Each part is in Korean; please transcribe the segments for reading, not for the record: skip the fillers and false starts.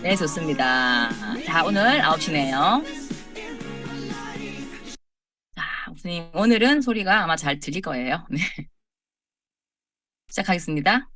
네, 좋습니다. 자, 오늘 9시네요. 자, 선생님, 오늘은 소리가 아마 잘 들릴 거예요. 네, 시작하겠습니다.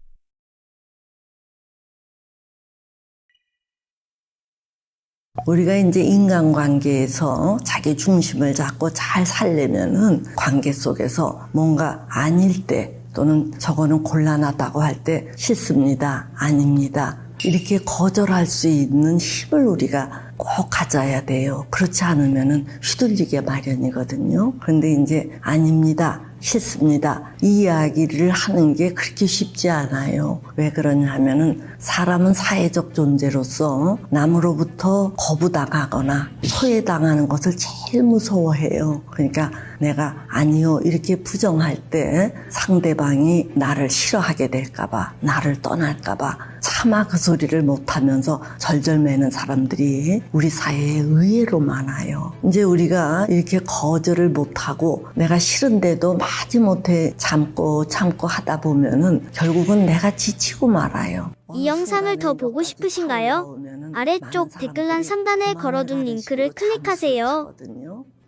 우리가 이제 인간관계에서 자기 중심을 잡고 잘 살려면은 관계 속에서 뭔가 아닐 때 또는 저거는 곤란하다고 할 때 싫습니다, 아닙니다, 이렇게 거절할 수 있는 힘을 우리가 꼭 가져야 돼요. 그렇지 않으면은 휘둘리게 마련이거든요. 그런데 이제 아닙니다, 싫습니다, 이 이야기를 하는 게 그렇게 쉽지 않아요. 왜 그러냐 하면은 사람은 사회적 존재로서 남으로부터 거부당하거나 소외당하는 것을 제일 무서워해요. 그러니까 내가 아니요 이렇게 부정할 때 상대방이 나를 싫어하게 될까봐, 나를 떠날까봐 차마 그 소리를 못하면서 절절매는 사람들이 우리 사회에 의외로 많아요. 이제 우리가 이렇게 거절을 못하고 내가 싫은데도 마지못해 참고 하다 보면은 결국은 내가 지치고 말아요. 이 영상을 더 보고 싶으신가요? 아래쪽 댓글란 상단에 걸어둔 링크를 클릭하세요.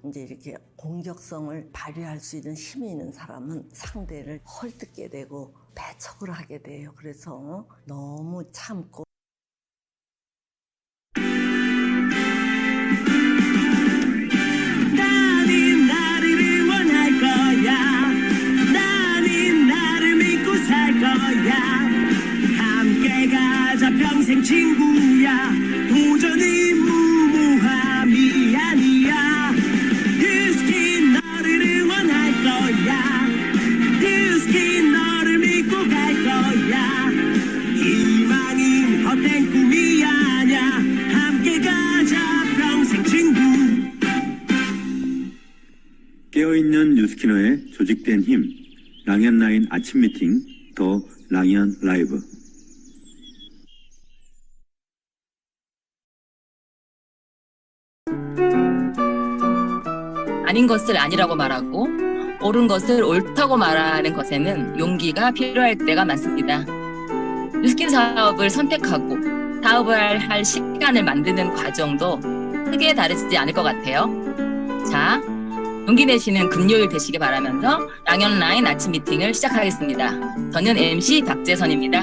이제 이렇게 공격성을 발휘할 수 있는 힘이 있는 사람은 상대를 헐뜯게 되고 배척을 하게 돼요. 그래서 너무 참고 나는 나를 응원할 거야. 나는 나를 믿고 살 거야. 함께 가자 평생 친구야. 도전은 무모함이 아니야. 뮤스킨 너를 응원할 거야. 뮤스킨 너를 믿고 갈 거야. 희망은 헛된 꿈이 아냐. 함께 가자 평생 친구. 깨어있는 뉴스키너의 조직된 힘, 랑현라인 아침 미팅, 더 랑현 라이브. 아닌 것을 아니라고 말하고 옳은 것을 옳다고 말하는 것에는 용기가 필요할 때가 많습니다. 뉴스킨 사업을 선택하고 사업을 할 시간을 만드는 과정도 크게 다르지 않을 것 같아요. 자, 용기 내시는 금요일 되시길 바라면서 랑현라인 아침 미팅을 시작하겠습니다. 저는 MC 박재선입니다.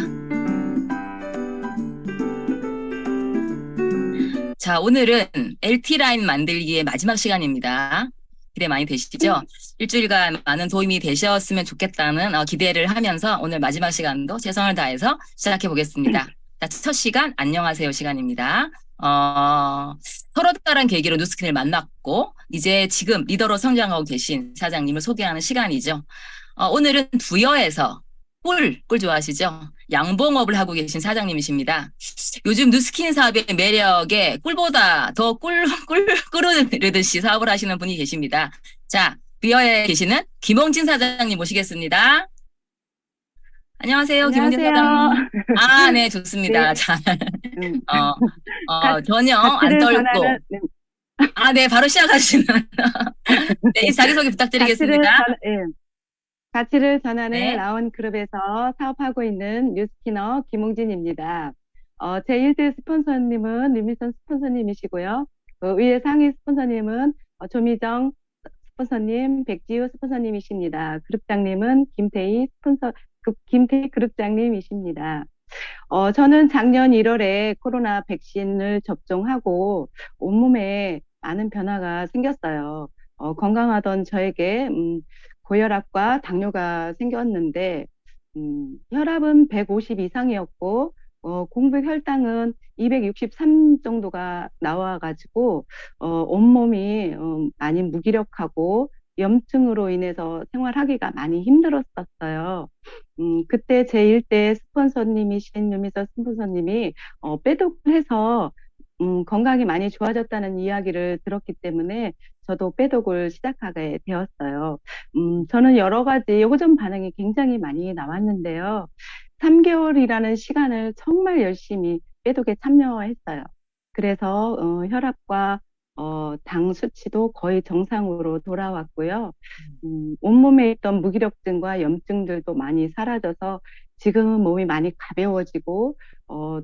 자, 오늘은 LT라인 만들기의 마지막 시간입니다. 기대 많이 되시죠? 일주일간 많은 도움이 되셨으면 좋겠다는 기대를 하면서 오늘 마지막 시간도 최선을 다해서 시작해 보겠습니다. 자, 첫 시간 안녕하세요 시간입니다. 서로 다른 계기로 뉴스킨을 만났고 이제 지금 리더로 성장하고 계신 사장님을 소개하는 시간이죠. 오늘은 부여에서 꿀 좋아하시죠? 양봉업을 하고 계신 사장님이십니다. 요즘 뉴스킨 사업의 매력에 꿀보다 더 꿀르듯이 사업을 하시는 분이 계십니다. 자, 부여에 계시는 김홍진 사장님 모시겠습니다. 안녕하세요, 김홍진 사장님. 아, 네, 좋습니다. 네. 자, 전혀 안 떨고. 네, 바로 시작하시는. 네, 자기소개 부탁드리겠습니다. 가치를 전하는 네. 라온그룹에서 사업하고 있는 뉴스키너 김홍진입니다. 제 1대 스폰서님은 류미선 스폰서님이시고요. 위에 상위 스폰서님은 조미정 스폰서님, 백지우 스폰서님이십니다. 그룹장님은 김태희 그룹장님이십니다. 저는 작년 1월에 코로나 백신을 접종하고 온몸에 많은 변화가 생겼어요. 건강하던 저에게 고혈압과 당뇨가 생겼는데 혈압은 150 이상이었고 공복 혈당은 263 정도가 나와가지고 온몸이 많이 무기력하고 염증으로 인해서 생활하기가 많이 힘들었었어요. 그때 제 1대 스폰서님이신 유미서 스폰서님이 빼독을 해서 건강이 많이 좋아졌다는 이야기를 들었기 때문에 저도 빼독을 시작하게 되었어요. 저는 여러 가지 호전 반응이 굉장히 많이 나왔는데요. 3개월이라는 시간을 정말 열심히 빼독에 참여했어요. 그래서 혈압과 당 수치도 거의 정상으로 돌아왔고요. 온몸에 있던 무기력증과 염증들도 많이 사라져서 지금은 몸이 많이 가벼워지고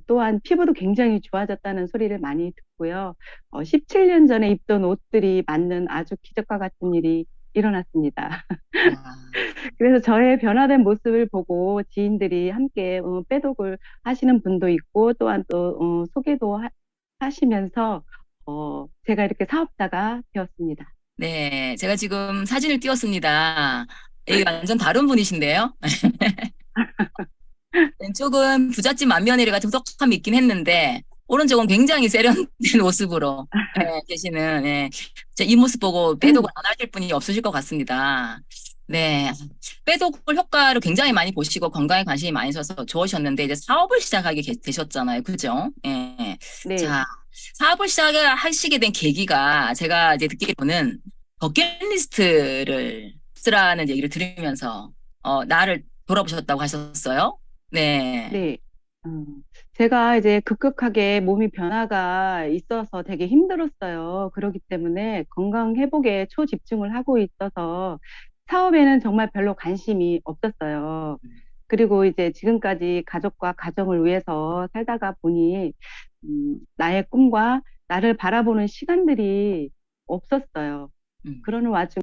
또한 피부도 굉장히 좋아졌다는 소리를 많이 듣고요. 17년 전에 입던 옷들이 맞는 아주 기적과 같은 일이 일어났습니다. 아, 그래서 저의 변화된 모습을 보고 지인들이 함께 빼독을 하시는 분도 있고 또한 또 소개도 하시면서 제가 이렇게 사업자가 되었습니다. 네, 제가 지금 사진을 띄웠습니다. 이 완전 다른 분이신데요. 왼쪽은 부잣집 맏며느리 같은 똑똑함이 있긴 했는데 오른쪽은 굉장히 세련된 모습으로 계시는 이 모습 보고 빼독을 안 하실 분이 없으실 것 같습니다. 네, 빼독을 효과를 굉장히 많이 보시고 건강에 관심이 많이 있어서 좋으셨는데 이제 사업을 시작하게 되셨잖아요. 그죠? 예. 네. 자, 사업을 시작하시게 된 계기가 제가 이제 듣기로는 버킷리스트를 쓰라는 얘기를 들으면서 나를 돌아보셨다고 하셨어요. 네. 네. 제가 이제 급격하게 몸이 변화가 있어서 되게 힘들었어요. 그렇기 때문에 건강 회복에 초집중을 하고 있어서 사업에는 정말 별로 관심이 없었어요. 그리고 이제 지금까지 가족과 가정을 위해서 살다가 보니, 나의 꿈과 나를 바라보는 시간들이 없었어요. 음. 그러는 와중,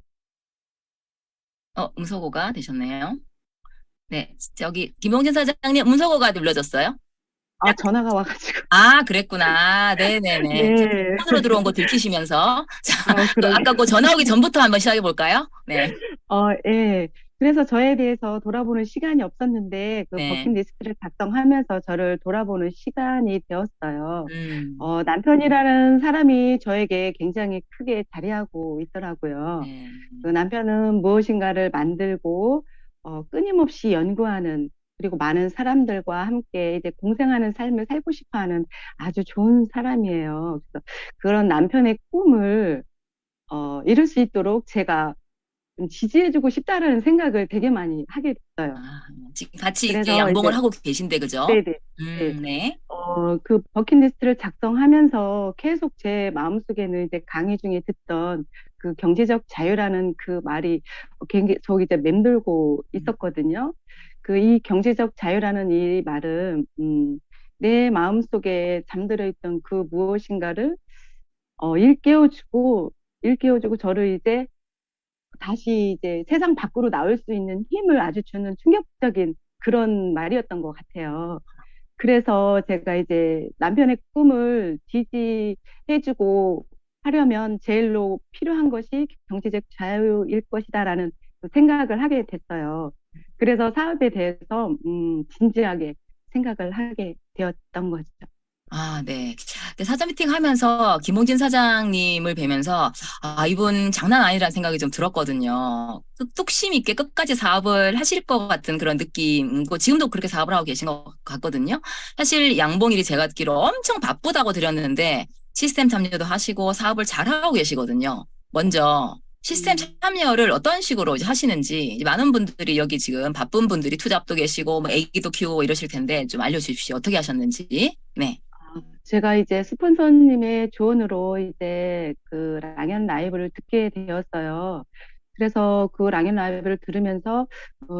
음소거가 되셨네요. 네, 저기 김용진 사장님 음소거가 눌러졌어요? 전화가 와가지고. 그랬구나. 네네네. 네. 폰으로 들어온 거 들키시면서 자, 그러게. 아까 그 전화 오기 전부터 한번 시작해 볼까요? 네, 예. 그래서 저에 대해서 돌아보는 시간이 없었는데, 그 네, 버킷리스트를 작성하면서 저를 돌아보는 시간이 되었어요. 음, 남편이라는 사람이 저에게 굉장히 크게 자리하고 있더라고요. 네, 그 남편은 무엇인가를 만들고, 끊임없이 연구하는, 그리고 많은 사람들과 함께 이제 공생하는 삶을 살고 싶어 하는 아주 좋은 사람이에요. 그래서 그런 남편의 꿈을, 이룰 수 있도록 제가 좀 지지해주고 싶다라는 생각을 되게 많이 하게 됐어요. 지금 같이 이제 그래서 양봉을 이제, 하고 계신데, 그죠? 네네. 네. 네, 그 버킷리스트를 작성하면서 계속 제 마음속에는 이제 강의 중에 듣던 그 경제적 자유라는 그 말이 굉장히 저기 이제 맴돌고 있었거든요. 그 이 경제적 자유라는 이 말은, 내 마음속에 잠들어 있던 그 무엇인가를, 일깨워주고 저를 이제 다시 이제 세상 밖으로 나올 수 있는 힘을 아주 주는 충격적인 그런 말이었던 것 같아요. 그래서 제가 이제 남편의 꿈을 지지해주고 하려면 제일로 필요한 것이 경제적 자유일 것이다라는 그 생각을 하게 됐어요. 그래서 사업에 대해서 진지하게 생각을 하게 되었던 거죠. 네. 근데 사전 미팅 하면서 김홍진 사장님을 뵈면서, 이분 장난 아니라는 생각이 좀 들었거든요. 뚝심 있게 끝까지 사업을 하실 것 같은 그런 느낌이고, 지금도 그렇게 사업을 하고 계신 것 같거든요. 사실 양봉일이 제가 듣기로 엄청 바쁘다고 들었는데, 시스템 참여도 하시고 사업을 잘하고 계시거든요. 먼저, 시스템 참여를 어떤 식으로 이제 하시는지, 이제 많은 분들이 여기 지금 바쁜 분들이 투잡도 계시고, 뭐 애기도 키우고 이러실 텐데, 좀 알려주십시오. 어떻게 하셨는지. 네. 제가 이제 스폰서님의 조언으로 이제 그 랑연 라이브를 듣게 되었어요. 그래서 그 랑연 라이브를 들으면서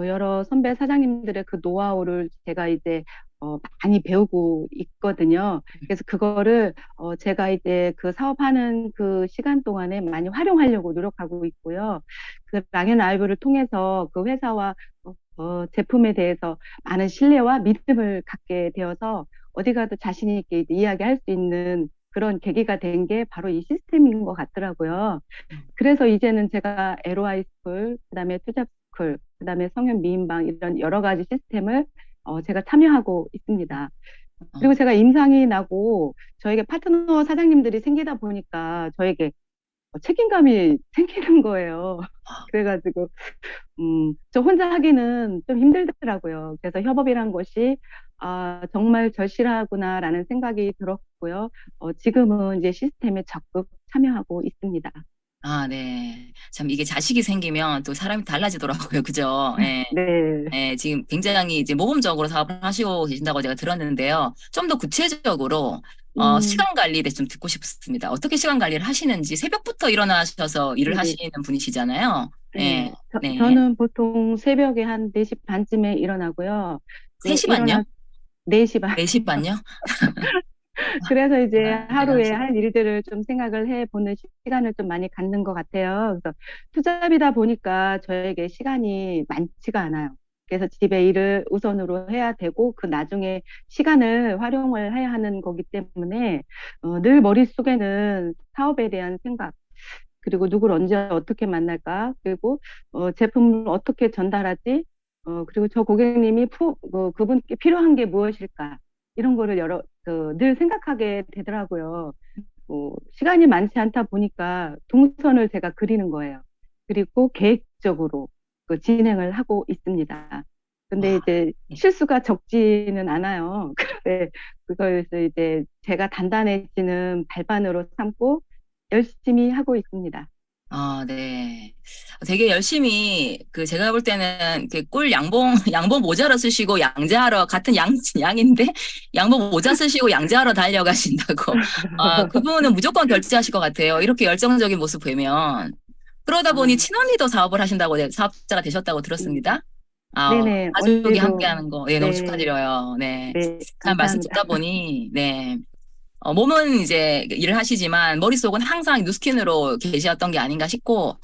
여러 선배 사장님들의 그 노하우를 제가 이제 많이 배우고 있거든요. 그래서 그거를 제가 이제 그 사업하는 그 시간 동안에 많이 활용하려고 노력하고 있고요. 그 랑연 라이브를 통해서 그 회사와 제품에 대해서 많은 신뢰와 믿음을 갖게 되어서 어디 가도 자신 있게 이제 이야기할 수 있는 그런 계기가 된 게 바로 이 시스템인 것 같더라고요. 그래서 이제는 제가 LOI 스쿨, 그다음에 투잡 스쿨, 그다음에 성현 미인방 이런 여러 가지 시스템을 제가 참여하고 있습니다. 그리고 제가 임상이 나고 저에게 파트너 사장님들이 생기다 보니까 저에게 책임감이 생기는 거예요. 그래가지고 저 혼자 하기는 좀 힘들더라고요. 그래서 협업이란 것이 정말 절실하구나라는 생각이 들었고요. 지금은 이제 시스템에 적극 참여하고 있습니다. 네. 참, 이게 자식이 생기면 또 사람이 달라지더라고요. 그죠? 예. 네. 지금 굉장히 이제 모범적으로 사업을 하시고 계신다고 제가 들었는데요. 좀 더 구체적으로, 음, 시간 관리에 대해서 좀 듣고 싶습니다. 어떻게 시간 관리를 하시는지 새벽부터 일어나셔서 일을 네네. 하시는 분이시잖아요. 예, 네. 네. 저는 보통 새벽에 한 4시 반쯤에 일어나고요. 그 3시 반요? 4시 반. 4시 반요? 그래서 이제 하루에 대단하시다. 할 일들을 좀 생각을 해보는 시간을 좀 많이 갖는 것 같아요. 그래서 투잡이다 보니까 저에게 시간이 많지가 않아요. 그래서 집에 일을 우선으로 해야 되고 그 나중에 시간을 활용을 해야 하는 거기 때문에 늘 머릿속에는 사업에 대한 생각, 그리고 누구를 언제 어떻게 만날까, 그리고 제품을 어떻게 전달하지, 그리고 저 고객님이 그분께 필요한 게 무엇일까, 이런 거를 늘 생각하게 되더라고요. 시간이 많지 않다 보니까 동선을 제가 그리는 거예요. 그리고 계획적으로 진행을 하고 있습니다. 근데 와, 이제 네. 실수가 적지는 않아요. 그런데 그것을 이제 제가 단단해지는 발판으로 삼고 열심히 하고 있습니다. 네. 되게 열심히, 제가 볼 때는, 꿀 양봉, 양봉 모자로 쓰시고 양재하러, 같은 양인데, 양봉 모자 쓰시고 양재하러 달려가신다고. 그분은 무조건 결제하실 것 같아요. 이렇게 열정적인 모습 보면. 그러다 보니 아, 친언니도 사업을 하신다고, 사업자가 되셨다고 음, 들었습니다. 네네, 가족이 함께 언니도, 하는 거, 네, 너무 네, 축하드려요. 네. 네, 참, 말씀 감사합니다. 듣다 보니, 네. 몸은 이제 일을 하시지만 머릿속은 항상 뉴스킨으로 계셨던 게 아닌가 싶고,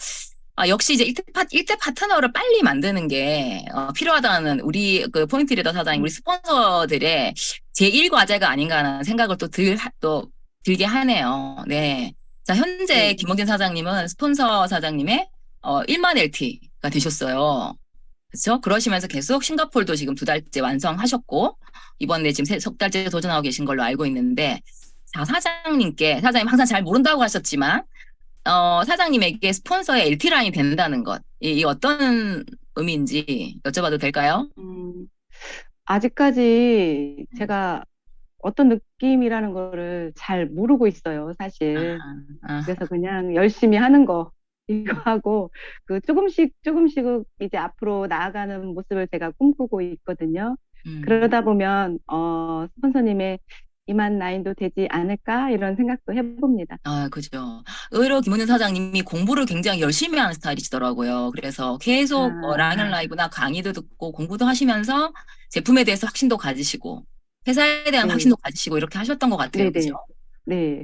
역시 이제 일대 파트너를 빨리 만드는 게 필요하다는 우리 포인트 리더 사장님, 우리 스폰서들의 제1과제가 아닌가 하는 생각을 또 들게 하네요. 네. 자, 현재 네, 김홍진 사장님은 스폰서 사장님의 1만 LT가 되셨어요. 그렇죠? 그러시면서 계속 싱가포르도 지금 2달째 완성하셨고, 이번에 지금 석 달째 도전하고 계신 걸로 알고 있는데, 자, 사장님 항상 잘 모른다고 하셨지만, 사장님에게 스폰서의 LT라인이 된다는 것, 이 어떤 의미인지 여쭤봐도 될까요? 음, 아직까지 제가 어떤 느낌이라는 거를 잘 모르고 있어요, 아, 사실. 아, 그래서 그냥 열심히 하는 거, 이거 하고, 조금씩 이제 앞으로 나아가는 모습을 제가 꿈꾸고 있거든요. 음. 그러다 보면, 스폰서님의 이만 나인도 되지 않을까? 이런 생각도 해봅니다. 그죠. 의외로 김은혜 사장님이 공부를 굉장히 열심히 하는 스타일이시더라고요. 그래서 계속 라이언 아, 라이브나 강의도 듣고 공부도 하시면서 제품에 대해서 확신도 가지시고 회사에 대한 네, 확신도 가지시고 이렇게 하셨던 것 같아요. 그죠? 네네, 네.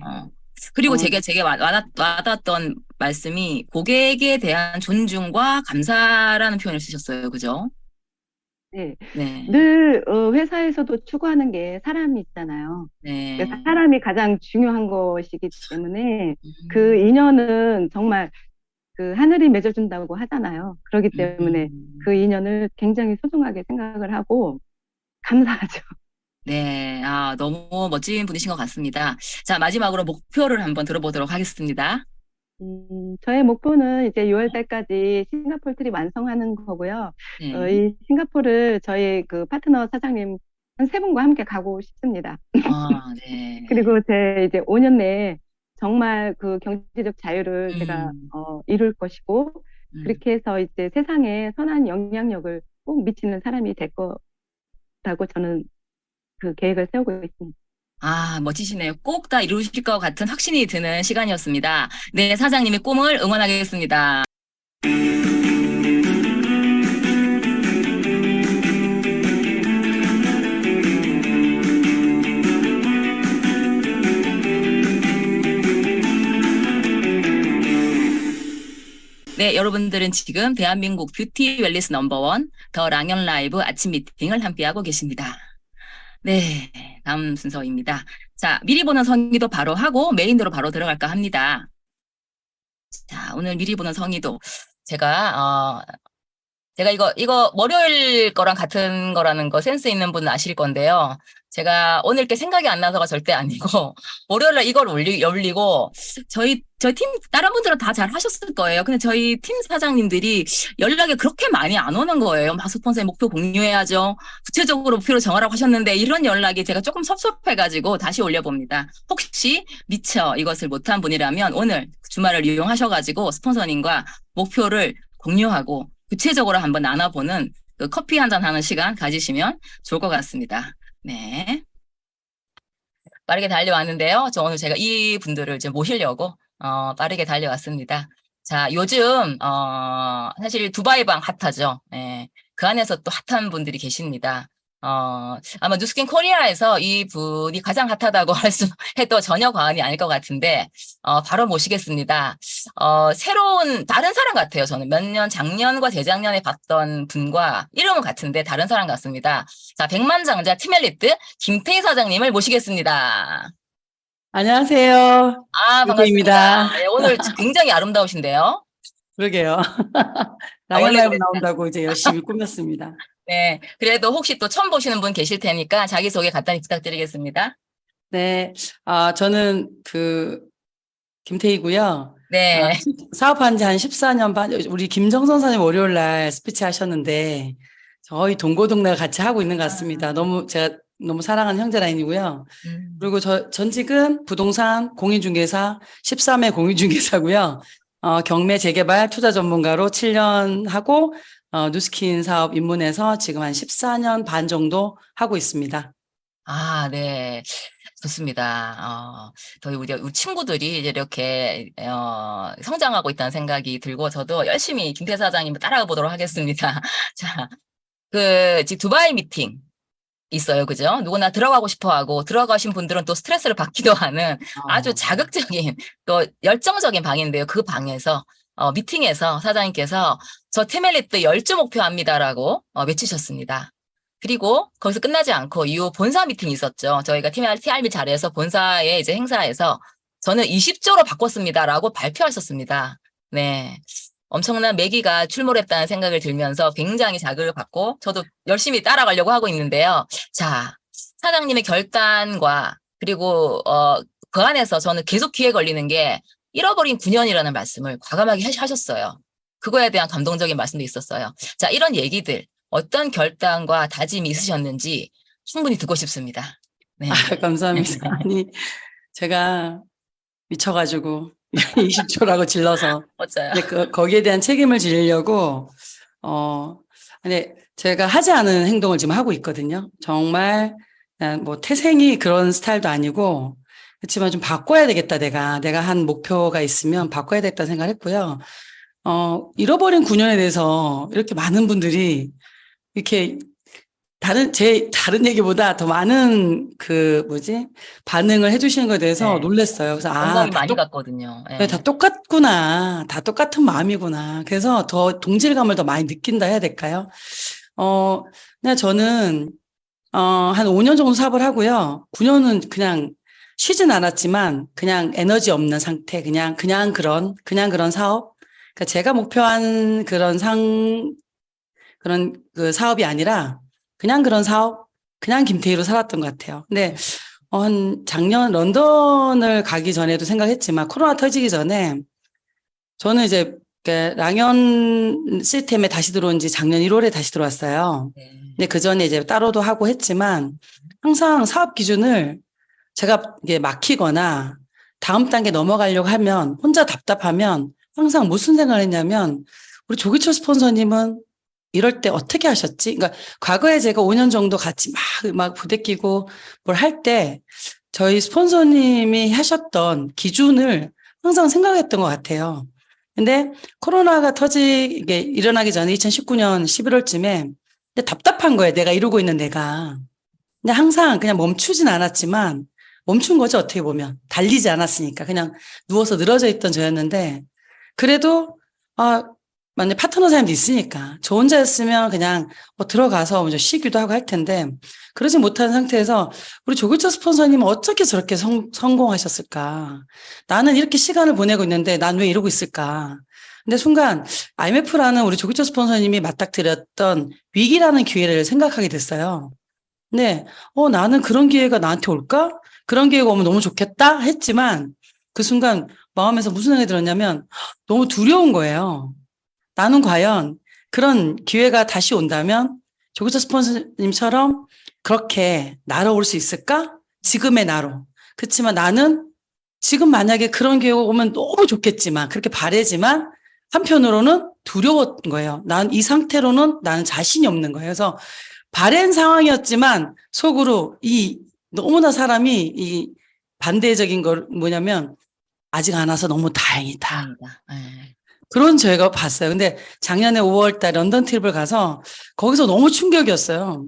그리고 어, 제게 와닿았던 말씀이 고객에 대한 존중과 감사라는 표현을 쓰셨어요. 그죠? 네. 네. 늘 회사에서도 추구하는 게 사람이 있잖아요. 그래서 네. 사람이 가장 중요한 것이기 때문에 그 음, 인연은 정말 그 하늘이 맺어준다고 하잖아요. 그렇기 때문에 음. 그 인연을 굉장히 소중하게 생각을 하고 감사하죠. 네. 너무 멋진 분이신 것 같습니다. 자, 마지막으로 목표를 한번 들어보도록 하겠습니다. 저의 목표는 이제 6월 달까지 싱가포르 트립 완성하는 거고요. 네. 이 싱가포르를 저희 그 파트너 사장님 한 3분과 함께 가고 싶습니다. 네. 그리고 제 이제 5년 내에 정말 그 경제적 자유를 제가 음, 이룰 것이고, 음. 그렇게 해서 이제 세상에 선한 영향력을 꼭 미치는 사람이 될 거라고 저는 그 계획을 세우고 있습니다. 멋지시네요. 꼭 다 이루실 것 같은 확신이 드는 시간이었습니다. 네, 사장님의 꿈을 응원하겠습니다. 네, 여러분들은 지금 대한민국 뷰티 웰리스 넘버원 더 랑연 라이브 아침 미팅을 함께하고 계십니다. 네, 다음 순서입니다. 자, 미리 보는 성의도 바로 하고 메인으로 바로 들어갈까 합니다. 자, 오늘 미리 보는 성의도 제가 이거 월요일 거랑 같은 거라는 거 센스 있는 분은 아실 건데요. 제가 오늘 게 생각이 안 나서가 절대 아니고, 월요일날 이걸 올리고, 저희 팀, 다른 분들은 다 잘 하셨을 거예요. 근데 저희 팀 사장님들이 연락이 그렇게 많이 안 오는 거예요. 막 스폰서의 목표 공유해야죠. 구체적으로 목표를 정하라고 하셨는데, 이런 연락이 제가 조금 섭섭해가지고 다시 올려봅니다. 혹시 미처 이것을 못한 분이라면 오늘 주말을 이용하셔가지고 스폰서님과 목표를 공유하고 구체적으로 한번 나눠보는 커피 한잔 하는 시간 가지시면 좋을 것 같습니다. 네. 빠르게 달려왔는데요. 저 오늘 제가 이 분들을 이제 모시려고, 빠르게 달려왔습니다. 자, 요즘, 사실 두바이 방 핫하죠. 네. 그 안에서 또 핫한 분들이 계십니다. 아마 뉴스킨 코리아에서 이 분이 가장 핫하다고 할 수 해도 전혀 과언이 아닐 것 같은데, 바로 모시겠습니다. 새로운, 다른 사람 같아요. 저는 작년과 재작년에 봤던 분과 이름은 같은데 다른 사람 같습니다. 자, 백만장자 티멜리트 김태희 사장님을 모시겠습니다. 안녕하세요. 반갑습니다. 김태희입니다. 예, 오늘 굉장히 아름다우신데요. 그러게요. 라이언 원래 라이브 나온다고 이제 열심히 꾸몄습니다. 네. 그래도 혹시 또 처음 보시는 분 계실 테니까 자기소개 간단히 부탁드리겠습니다. 네. 저는 김태희고요. 네. 사업한 지 한 14년 반, 우리 김정선 선생님 월요일 날 스피치 하셨는데, 저희 동고동락을 같이 하고 있는 것 같습니다. 제가 너무 사랑하는 형제 라인이고요. 그리고 전직은 부동산 공인중개사, 13회 공인중개사고요. 경매 재개발 투자 전문가로 7년 하고, 뉴스킨 사업 입문해서 지금 한 14년 반 정도 하고 있습니다. 네. 좋습니다. 우리 친구들이 이제 이렇게, 성장하고 있다는 생각이 들고, 저도 열심히 김태 사장님을 따라가 보도록 하겠습니다. 자, 지금 두바이 미팅 있어요. 그죠? 누구나 들어가고 싶어 하고, 들어가신 분들은 또 스트레스를 받기도 하는 아주 자극적인, 또 열정적인 방인데요. 그 방에서, 미팅에서 사장님께서 저 테멜리트 열주 목표합니다라고 외치셨습니다. 그리고 거기서 끝나지 않고 이후 본사 미팅이 있었죠. 저희가 TRB 자리에서 본사의 이제 행사에서 저는 20조로 바꿨습니다라고 발표하셨습니다. 네. 엄청난 매기가 출몰했다는 생각을 들면서 굉장히 자극을 받고 저도 열심히 따라가려고 하고 있는데요. 자, 사장님의 결단과 그리고 그 안에서 저는 계속 귀에 걸리는 게 잃어버린 9년이라는 말씀을 과감하게 하셨어요. 그거에 대한 감동적인 말씀도 있었어요. 자, 이런 얘기들 어떤 결단과 다짐이 있으셨는지 충분히 듣고 싶습니다. 네. 감사합니다. 아니, 제가 미쳐가지고 20초라고 질러서 맞아요. 거기에 대한 책임을 지려고 근데 제가 하지 않은 행동을 지금 하고 있거든요. 정말 그냥 뭐 태생이 그런 스타일도 아니고 그렇지만 좀 바꿔야 되겠다. 내가 한 목표가 있으면 바꿔야 되겠다 생각을 했고요. 잃어버린 9년에 대해서 이렇게 많은 분들이 이렇게 다른 얘기보다 더 많은 반응을 해주시는 것에 대해서 네. 놀랐어요. 그래서 공감이 많이 갔거든요. 네, 다 똑같구나. 다 똑같은 마음이구나. 그래서 더 동질감을 더 많이 느낀다 해야 될까요? 그냥 저는 한 5년 정도 사업을 하고요. 9년은 그냥 쉬진 않았지만 그냥 에너지 없는 상태, 그냥 그런 사업. 그러니까 제가 목표한 그런 그 사업이 아니라 그냥 그런 사업, 그냥 김태희로 살았던 것 같아요. 근데 한 작년 런던을 가기 전에도 생각했지만 코로나 터지기 전에 저는 이제 랑연 시스템에 다시 들어온 지 작년 1월에 다시 들어왔어요. 근데 그 전에 이제 따로도 하고 했지만 항상 사업 기준을 제가 이게 막히거나 다음 단계 넘어가려고 하면 혼자 답답하면 항상 무슨 생각을 했냐면 우리 조기철 스폰서님은 이럴 때 어떻게 하셨지? 그러니까 과거에 제가 5년 정도 같이 막 부대끼고 뭘 할 때 저희 스폰서님이 하셨던 기준을 항상 생각했던 것 같아요. 근데 코로나가 이게 일어나기 전에 2019년 11월쯤에 근데 답답한 거예요. 내가 이러고 있는 내가. 근데 항상 그냥 멈추진 않았지만 멈춘 거죠. 어떻게 보면. 달리지 않았으니까. 그냥 누워서 늘어져 있던 저였는데 그래도 만약에 파트너 사람도 있으니까 저 혼자였으면 그냥 들어가서 먼저 쉬기도 하고 할 텐데 그러지 못한 상태에서 우리 조규철 스폰서님은 어떻게 저렇게 성공하셨을까? 나는 이렇게 시간을 보내고 있는데 난 왜 이러고 있을까? 근데 순간 IMF라는 우리 조규철 스폰서님이 맞닥뜨렸던 위기라는 기회를 생각하게 됐어요. 근데 나는 그런 기회가 나한테 올까? 그런 기회가 오면 너무 좋겠다 했지만 그 순간 마음에서 무슨 생각이 들었냐면 너무 두려운 거예요. 나는 과연 그런 기회가 다시 온다면 조규철 스폰서님처럼 그렇게 날아올 수 있을까? 지금의 나로. 그렇지만 나는 지금 만약에 그런 기회가 오면 너무 좋겠지만 그렇게 바라지만 한편으로는 두려웠던 거예요. 난 이 상태로는 나는 자신이 없는 거예요. 그래서 바랜 상황이었지만 속으로 너무나 사람이 이 반대적인 걸 뭐냐면 아직 안 와서 너무 다행이다. 그런 저희가 봤어요. 근데 작년에 5월 달 런던 트립을 가서 거기서 너무 충격이었어요.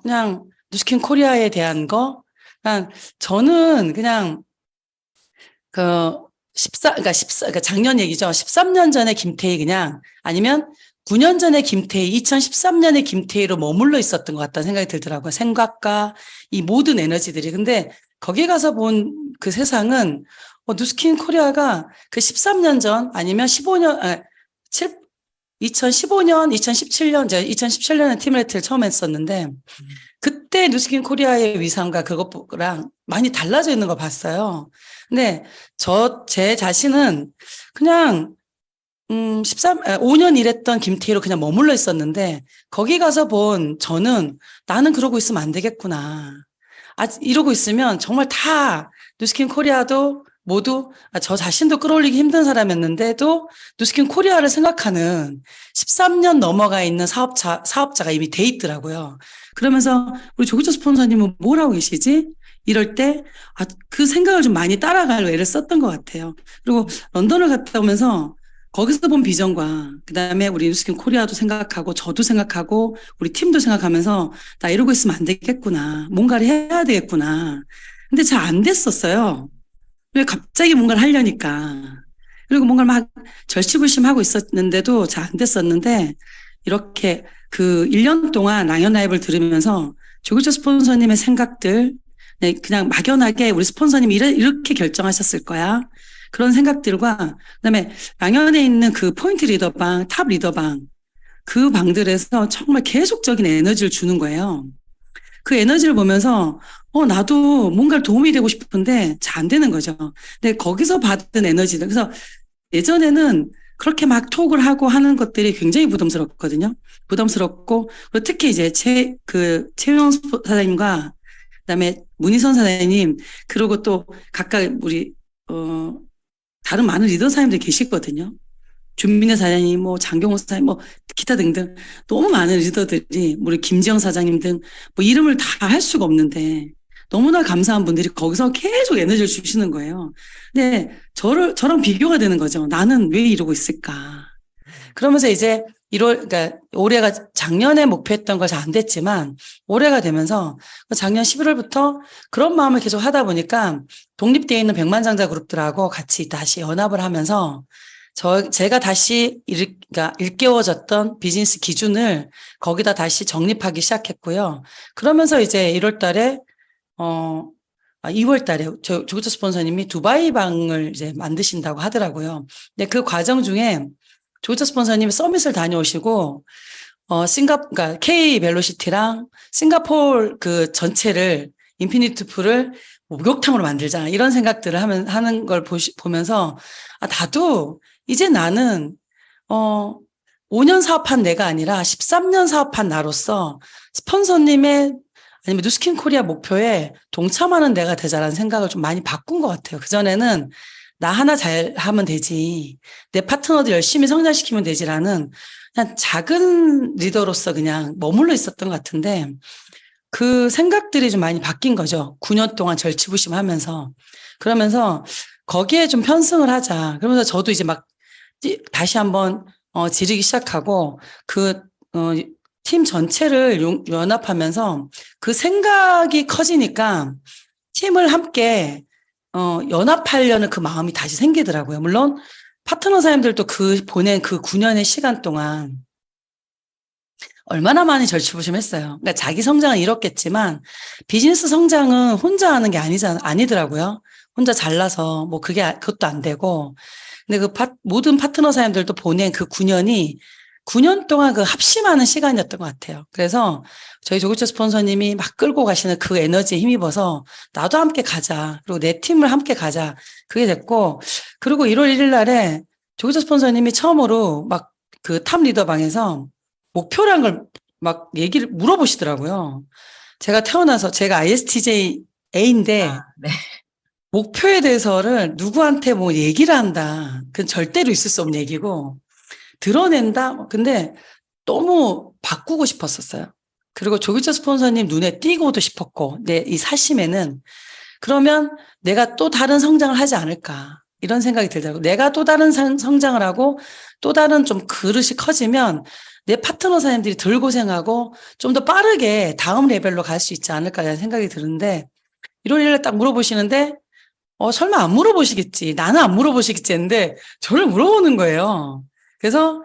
그냥 누스킨 코리아에 대한 거, 그냥 저는 그냥 그러니까 작년 얘기죠. 13년 전에 김태희 그냥 아니면 9년 전에 김태희, 2013년에 김태희로 머물러 있었던 것 같다는 생각이 들더라고요. 생각과 이 모든 에너지들이. 근데 거기 가서 본 그 세상은 누스킨 코리아가 그 13년 전 아니면 2015년, 2017년, 제가 2017년에 팀레트를 처음 했었는데 그때 누스킨 코리아의 위상과 그것랑 많이 달라져 있는 거 봤어요. 근데 제 자신은 그냥 5년 일했던 김태희로 그냥 머물러 있었는데 거기 가서 본 저는 나는 그러고 있으면 안 되겠구나. 이러고 있으면 정말 다 누스킨 코리아도 모두 저 자신도 끌어올리기 힘든 사람이었는데도 누스킨 코리아를 생각하는 13년 넘어가 있는 사업자가 이미 돼 있더라고요. 그러면서 우리 조기철 스폰서님은 뭘 하고 계시지? 이럴 때 그 생각을 좀 많이 따라갈 애를 썼던 것 같아요. 그리고 런던을 갔다 오면서 거기서 본 비전과 그다음에 우리 누스킨 코리아도 생각하고 저도 생각하고 우리 팀도 생각하면서 나 이러고 있으면 안 되겠구나. 뭔가를 해야 되겠구나. 근데 잘 안 됐었어요. 왜 갑자기 뭔가를 하려니까. 그리고 뭔가를 막 절치부심하고 있었는데도 잘 안 됐었는데 이렇게 그 1년 동안 랑연 라이브를 들으면서 조규철 스폰서님의 생각들 그냥 막연하게 우리 스폰서님이 이렇게 결정하셨을 거야. 그런 생각들과 그다음에 랑연에 있는 그 포인트 리더방, 탑 리더방 그 방들에서 정말 계속적인 에너지를 주는 거예요. 그 에너지를 보면서 나도 뭔가를 도움이 되고 싶은데 잘 안 되는 거죠. 근데 거기서 받은 에너지들. 그래서 예전에는 그렇게 막 톡을 하고 하는 것들이 굉장히 부담스럽거든요. 부담스럽고 그리고 특히 이제 최윤영 사장님과 그다음에 문희선 사장님 그리고 또 각각 우리 다른 많은 리더 사장님들이 계시거든요. 준민혜 사장님, 장경호 사장님, 기타 등등 너무 많은 리더들이 우리 김지영 사장님 등 이름을 다 할 수가 없는데 너무나 감사한 분들이 거기서 계속 에너지를 주시는 거예요. 근데 저랑 비교가 되는 거죠. 나는 왜 이러고 있을까? 그러면서 이제 그러니까 올해가 작년에 목표했던 거 잘 안 됐지만 올해가 되면서 작년 11월부터 그런 마음을 계속 하다 보니까 독립되어 있는 백만장자 그룹들하고 같이 다시 연합을 하면서 제가 다시 일깨워졌던 비즈니스 기준을 거기다 다시 정립하기 시작했고요. 그러면서 이제 1월 달에 2월 달에 조규철 스폰서님이 두바이 방을 이제 만드신다고 하더라고요. 근데 그 과정 중에 조규철 스폰서님이 서밋을 다녀오시고 그러니까 K 벨로시티랑 싱가포르 그 전체를 인피니트 풀을 목욕탕으로 만들자 이런 생각들을 하는 걸 보면서 나도 이제 나는 5년 사업한 내가 아니라 13년 사업한 나로서 스폰서님의 아니면 누스킨 코리아 목표에 동참하는 내가 되자라는 생각을 좀 많이 바꾼 것 같아요. 그전에는 나 하나 잘하면 되지. 내 파트너들 열심히 성장시키면 되지라는 그냥 작은 리더로서 그냥 머물러 있었던 것 같은데 그 생각들이 좀 많이 바뀐 거죠. 9년 동안 절치부심하면서. 그러면서 거기에 좀 편승을 하자. 그러면서 저도 이제 막 다시 한번 지르기 시작하고 팀 전체를 연합하면서 그 생각이 커지니까 팀을 함께 연합하려는 그 마음이 다시 생기더라고요. 물론 파트너 사람들도 보낸 그 9년의 시간 동안 얼마나 많이 절치부심했어요. 그러니까 자기 성장은 이렇겠지만 비즈니스 성장은 혼자 하는 게 아니더라고요. 혼자 잘나서 그것도 안 되고. 근데 모든 파트너 사람들도 보낸 그 9년 동안 그 합심하는 시간이었던 것 같아요. 그래서 저희 조규철 스폰서님이 막 끌고 가시는 그 에너지에 힘입어서 나도 함께 가자. 그리고 내 팀을 함께 가자. 그게 됐고, 그리고 1월 1일 날에 조규철 스폰서님이 처음으로 막 그 탑 리더방에서 목표란 걸 막 얘기를 물어보시더라고요. 제가 ISTJA인데 네. 목표에 대해서를 누구한테 얘기를 한다. 그건 절대로 있을 수 없는 얘기고 드러낸다. 근데 너무 바꾸고 싶었었어요. 그리고 조규철 스폰서님 눈에 띄고도 싶었고 내 이 사심에는 그러면 내가 또 다른 성장을 하지 않을까 이런 생각이 들더라고요. 내가 또 다른 성장을 하고 또 다른 좀 그릇이 커지면 내 파트너 사장님들이 덜 고생하고 좀 더 빠르게 다음 레벨로 갈 수 있지 않을까라는 생각이 드는데, 1월 1일에 딱 물어보시는데, 설마 안 물어보시겠지. 나는 안 물어보시겠지 했는데, 저를 물어보는 거예요. 그래서,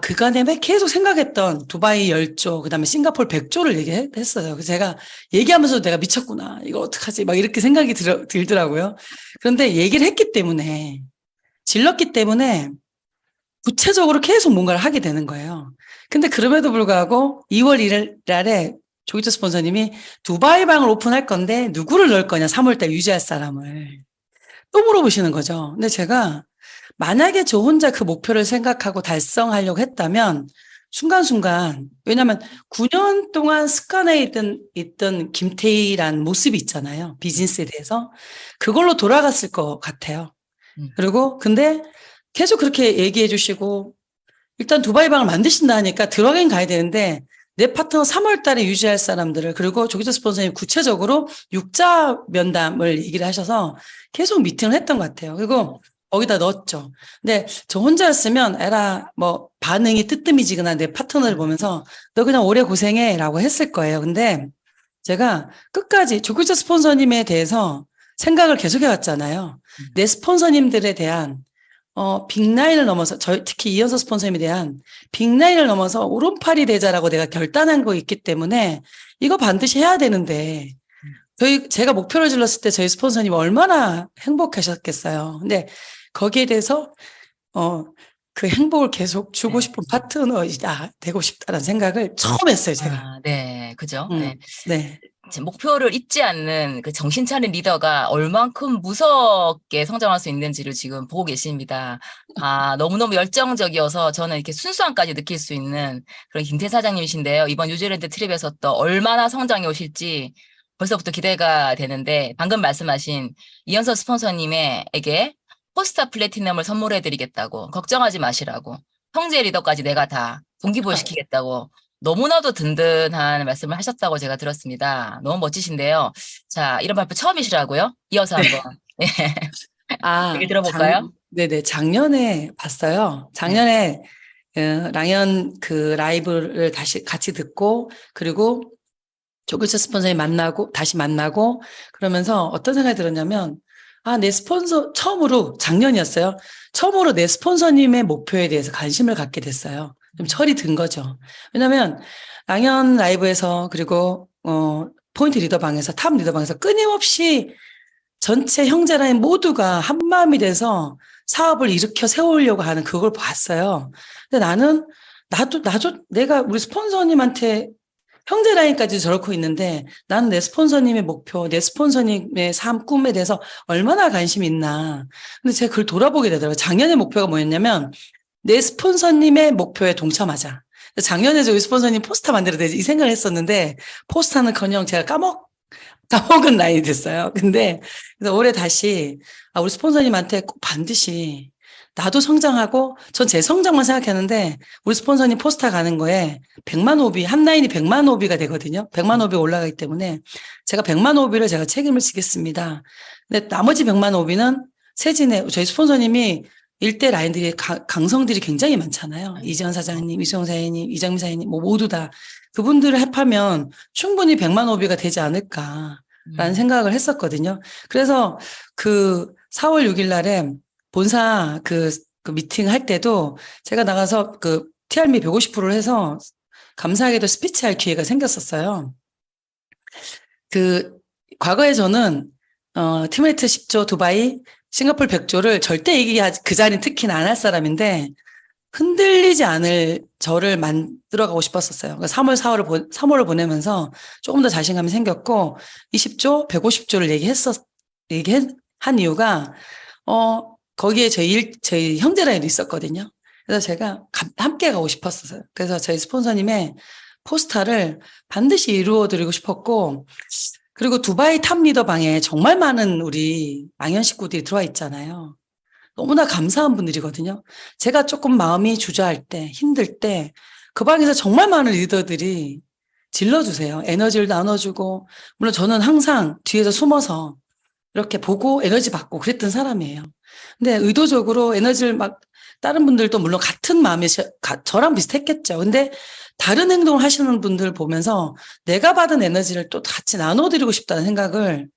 그간에 계속 생각했던 두바이 10조, 그 다음에 싱가포르 100조를 얘기했어요. 그래서 제가 얘기하면서도 내가 미쳤구나. 이거 어떡하지? 막 이렇게 생각이 들더라고요. 그런데 얘기를 했기 때문에, 질렀기 때문에, 구체적으로 계속 뭔가를 하게 되는 거예요. 근데 그럼에도 불구하고 2월 1일 날에 조기토 스폰서님이 두바이 방을 오픈할 건데 누구를 넣을 거냐, 3월달 유지할 사람을. 또 물어보시는 거죠. 근데 제가 만약에 저 혼자 그 목표를 생각하고 달성하려고 했다면 순간순간, 왜냐하면 9년 동안 습관에 있던 김태희란 모습이 있잖아요. 비즈니스에 대해서. 그걸로 돌아갔을 것 같아요. 그리고 근데 계속 그렇게 얘기해 주시고, 일단 두바이 방을 만드신다 하니까 들어가긴 가야 되는데, 내 파트너 3월 달에 유지할 사람들을, 그리고 조기토 스폰서님 구체적으로 6자 면담을 얘기를 하셔서 계속 미팅을 했던 것 같아요. 그리고 거기다 넣었죠. 근데 저 혼자였으면 에라, 반응이 뜨뜻미지근한 내 파트너를 보면서 너 그냥 오래 고생해 라고 했을 거예요. 근데 제가 끝까지 조기토 스폰서님에 대해서 생각을 계속 해왔잖아요. 내 스폰서님들에 대한 빅라인을 넘어서, 특히 이현서 스폰서님에 대한 빅라인을 넘어서 오른팔이 되자라고 내가 결단한 거 있기 때문에 이거 반드시 해야 되는데, 제가 목표를 질렀을 때 저희 스폰서님 얼마나 행복하셨겠어요. 근데 거기에 대해서, 그 행복을 계속 주고 싶은 파트너이다, 되고 싶다는 생각을 처음 했어요, 제가. 네, 그죠? 네. 네. 목표를 잊지 않는 그 정신 차린 리더가 얼만큼 무섭게 성장할 수 있는지를 지금 보고 계십니다. 너무너무 열정적이어서 저는 이렇게 순수함까지 느낄 수 있는 그런 김태 사장님이신데요. 이번 뉴질랜드 트립에서 또 얼마나 성장해 오실지 벌써부터 기대가 되는데, 방금 말씀하신 이현서 스폰서님에게 포스타 플래티넘을 선물해 드리겠다고, 걱정하지 마시라고, 형제 리더까지 내가 다 동기부여시키겠다고 너무나도 든든한 말씀을 하셨다고 제가 들었습니다. 너무 멋지신데요. 자, 이런 발표 처음이시라고요? 이어서 한번 얘기 들어볼까요? 네네. 작년에 봤어요. 작년에 랑연 그 라이브를 다시 같이 듣고, 그리고 조기토 스폰서님 다시 만나고, 그러면서 어떤 생각이 들었냐면, 내 스폰서, 작년이었어요. 처음으로 내 스폰서님의 목표에 대해서 관심을 갖게 됐어요. 좀 철이 든 거죠. 왜냐면, 랑연 라이브에서, 그리고, 포인트 리더방에서, 탑 리더방에서 끊임없이 전체 형제라인 모두가 한 마음이 돼서 사업을 일으켜 세우려고 하는 그걸 봤어요. 근데 내가 우리 스폰서님한테 형제 라인까지 저렇게 있는데, 나는 내 스폰서님의 목표, 내 스폰서님의 삶, 꿈에 대해서 얼마나 관심이 있나. 근데 제가 그걸 돌아보게 되더라고요. 작년의 목표가 뭐였냐면, 내 스폰서님의 목표에 동참하자. 작년에 저희 스폰서님 포스터 만들어야 되지, 이 생각을 했었는데, 포스터는커녕 제가 까먹은 라인이 됐어요. 근데, 그래서 올해 다시, 우리 스폰서님한테 꼭 반드시, 나도 성장하고, 전 제 성장만 생각했는데, 우리 스폰서님 포스터 가는 거에 100만 오비, 한 라인이 100만 오비가 되거든요. 100만 오비가 올라가기 때문에, 제가 100만 오비를 제가 책임을 지겠습니다. 근데 나머지 100만 오비는 저희 스폰서님이 일대 라인들이, 강성들이 굉장히 많잖아요. 이재원 사장님, 이수영 사장님, 이정미 사장님, 모두 다. 그분들을 합하면 충분히 100만 오비가 되지 않을까라는 생각을 했었거든요. 그래서 그 4월 6일 날에 본사 그 미팅 할 때도 제가 나가서 그 TRM이 150%를 해서 감사하게도 스피치 할 기회가 생겼었어요. 과거에 저는, 티메리트 10조 두바이, 싱가포르 100조를 절대 그 자리는 특히나 안 할 사람인데, 흔들리지 않을 저를 만들어가고 싶었었어요. 그러니까 3월을 보내면서 조금 더 자신감이 생겼고, 20조, 150조를 얘기한 이유가, 거기에 저희 형제라인도 있었거든요. 그래서 제가 함께 가고 싶었어요. 그래서 저희 스폰서님의 포스터를 반드시 이루어드리고 싶었고, 그리고 두바이 탑 리더 방에 정말 많은 우리 랑연 식구들이 들어와 있잖아요. 너무나 감사한 분들이거든요. 제가 조금 마음이 주저할 때, 힘들 때, 그 방에서 정말 많은 리더들이 질러주세요. 에너지를 나눠주고, 물론 저는 항상 뒤에서 숨어서 이렇게 보고 에너지 받고 그랬던 사람이에요. 근데 의도적으로 에너지를 막 다른 분들도 물론 같은 마음이 저랑 비슷했겠죠. 근데 다른 행동을 하시는 분들 보면서 내가 받은 에너지를 또 같이 나눠드리고 싶다는 생각을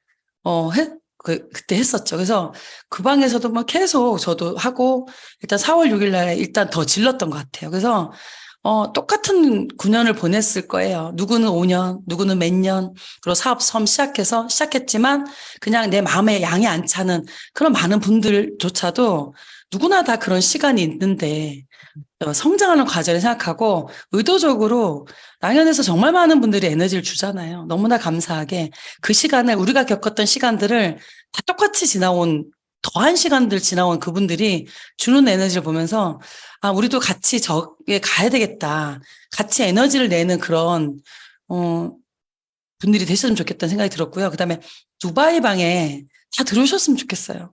그때 했었죠. 그래서 그 방에서도 막 계속 저도 하고 일단 4월 6일 날에 일단 더 질렀던 것 같아요. 그래서 똑같은 9년을 보냈을 거예요. 누구는 5년, 누구는 몇 년, 그리고 사업 처음 시작했지만 그냥 내 마음에 양이 안 차는 그런 많은 분들조차도 누구나 다 그런 시간이 있는데 성장하는 과정을 생각하고 의도적으로 랑연에서 정말 많은 분들이 에너지를 주잖아요. 너무나 감사하게 그 시간을 우리가 겪었던 시간들을 다 똑같이 더한 시간들 지나온 그분들이 주는 에너지를 보면서 우리도 같이 저기에 가야 되겠다. 같이 에너지를 내는 그런 분들이 되셨으면 좋겠다는 생각이 들었고요. 그다음에 두바이 방에 다 들어오셨으면 좋겠어요.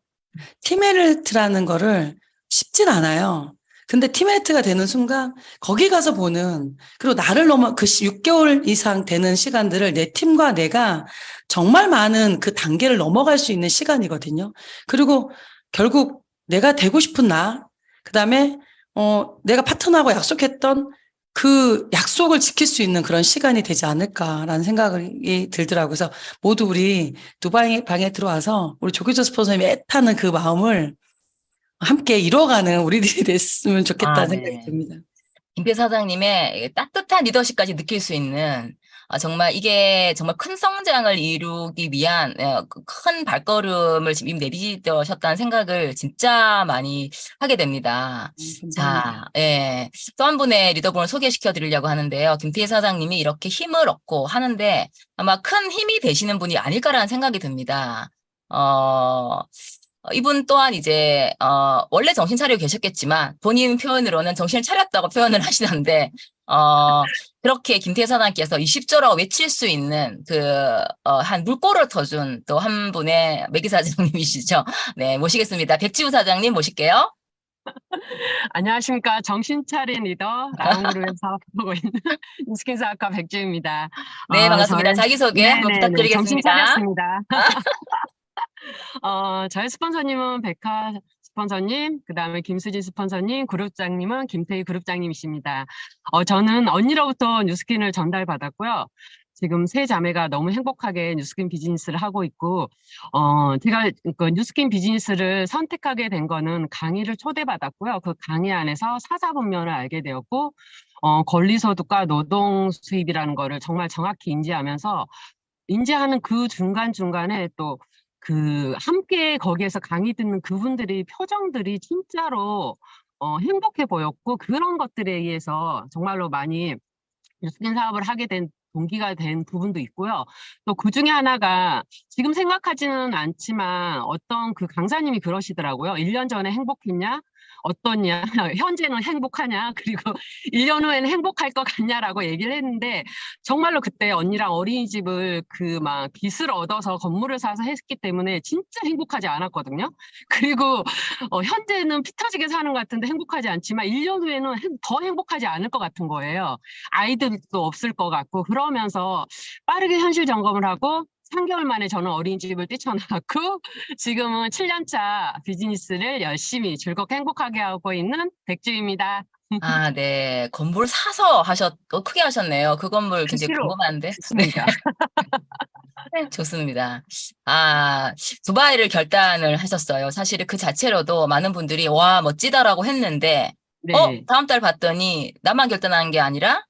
팀메이트라는 거를 쉽진 않아요. 근데 팀메이트가 되는 순간 거기 가서 보는 그리고 나를 넘어 그 6개월 이상 되는 시간들을 내 팀과 내가 정말 많은 그 단계를 넘어갈 수 있는 시간이거든요. 그리고 결국 내가 되고 싶은 그다음에 내가 파트너하고 약속했던 그 약속을 지킬 수 있는 그런 시간이 되지 않을까라는 생각이 들더라고요. 그래서 모두 우리 두바이 방에 들어와서 우리 조규조 스폰서님이 애타는 그 마음을 함께 이뤄가는 우리들이 됐으면 좋겠다는 생각이 듭니다. 김태 사장님의 따뜻한 리더십까지 느낄 수 있는 정말 이게 정말 큰 성장을 이루기 위한 큰 발걸음을 지금 내디디셨다는 생각을 진짜 많이 하게 됩니다. 자, 또 한 분의 리더분을 소개시켜 드리려고 하는데요. 김태 사장님이 이렇게 힘을 얻고 하는데 아마 큰 힘이 되시는 분이 아닐까라는 생각이 듭니다. 이분 또한 이제 원래 정신 차리고 계셨겠지만 본인 표현으로는 정신을 차렸다고 표현을 하시던데 그렇게 김태희 사장님께서 20조라고 외칠 수 있는 한 물꼬를 터준 또 한 분의 매기 사장님이시죠. 네, 모시겠습니다. 백지우 사장님 모실게요. 안녕하십니까. 정신 차린 리더, 라운그룹에서 하고 있는 뉴스킨 사학과 백지우입니다. 네, 반갑습니다. 자기소개 한번 부탁드리겠습니다. 정신 차렸습니다. 저희 스폰서님은 백화 스폰서님, 그 다음에 김수진 스폰서님, 그룹장님은 김태희 그룹장님이십니다. 저는 언니로부터 뉴스킨을 전달받았고요. 지금 세 자매가 너무 행복하게 뉴스킨 비즈니스를 하고 있고, 제가 그 뉴스킨 비즈니스를 선택하게 된 거는 강의를 초대받았고요. 그 강의 안에서 사사분면을 알게 되었고, 권리소득과 노동 수입이라는 거를 정말 정확히 인지하면서, 인지하는 그 중간중간에 또 함께 거기에서 강의 듣는 그분들이 표정들이 진짜로 행복해 보였고, 그런 것들에 의해서 정말로 많이 뉴스킨 사업을 하게 된 동기가 된 부분도 있고요. 또 그 중에 하나가 지금 생각하지는 않지만 어떤 그 강사님이 그러시더라고요. 1년 전에 행복했냐? 어떻냐? 현재는 행복하냐? 그리고 1년 후에는 행복할 것 같냐라고 얘기를 했는데, 정말로 그때 언니랑 어린이집을 막 빚을 얻어서 건물을 사서 했기 때문에 진짜 행복하지 않았거든요. 그리고 현재는 피 터지게 사는 것 같은데 행복하지 않지만 1년 후에는 더 행복하지 않을 것 같은 거예요. 아이들도 없을 것 같고. 그러면서 빠르게 현실 점검을 하고 3개월 만에 저는 어린이집을 뛰쳐나왔고, 지금은 7년차 비즈니스를 열심히 즐겁게 행복하게 하고 있는 백주입니다. 네. 건물 사서 크게 하셨네요. 그 건물 굉장히 궁금한데. 좋습니다. 네, 좋습니다. 두바이를 결단을 하셨어요. 사실 그 자체로도 많은 분들이 와, 멋지다라고 했는데, 네. 다음 달 봤더니 나만 결단한 게 아니라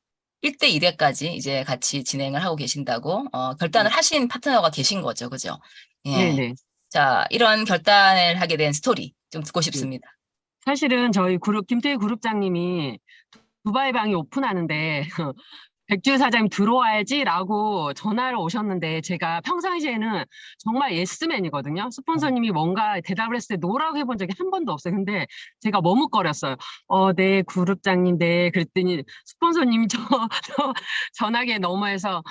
1대 2대까지 이제 같이 진행을 하고 계신다고, 결단을 하신 파트너가 계신 거죠. 그죠? 예. 네네. 자, 이런 결단을 하게 된 스토리 좀 듣고 싶습니다. 사실은 저희 김태희 그룹장님이 두바이 방이 오픈하는데 백주희 사장님 들어와야지라고 전화를 오셨는데, 제가 평상시에는 정말 예스맨이거든요. 스폰서님이 뭔가 대답을 했을 때 노라고 해본 적이 한 번도 없어요. 근데 제가 머뭇거렸어요. 네, 그룹장님, 네. 그랬더니 스폰서님이 저 전화기에 너머에서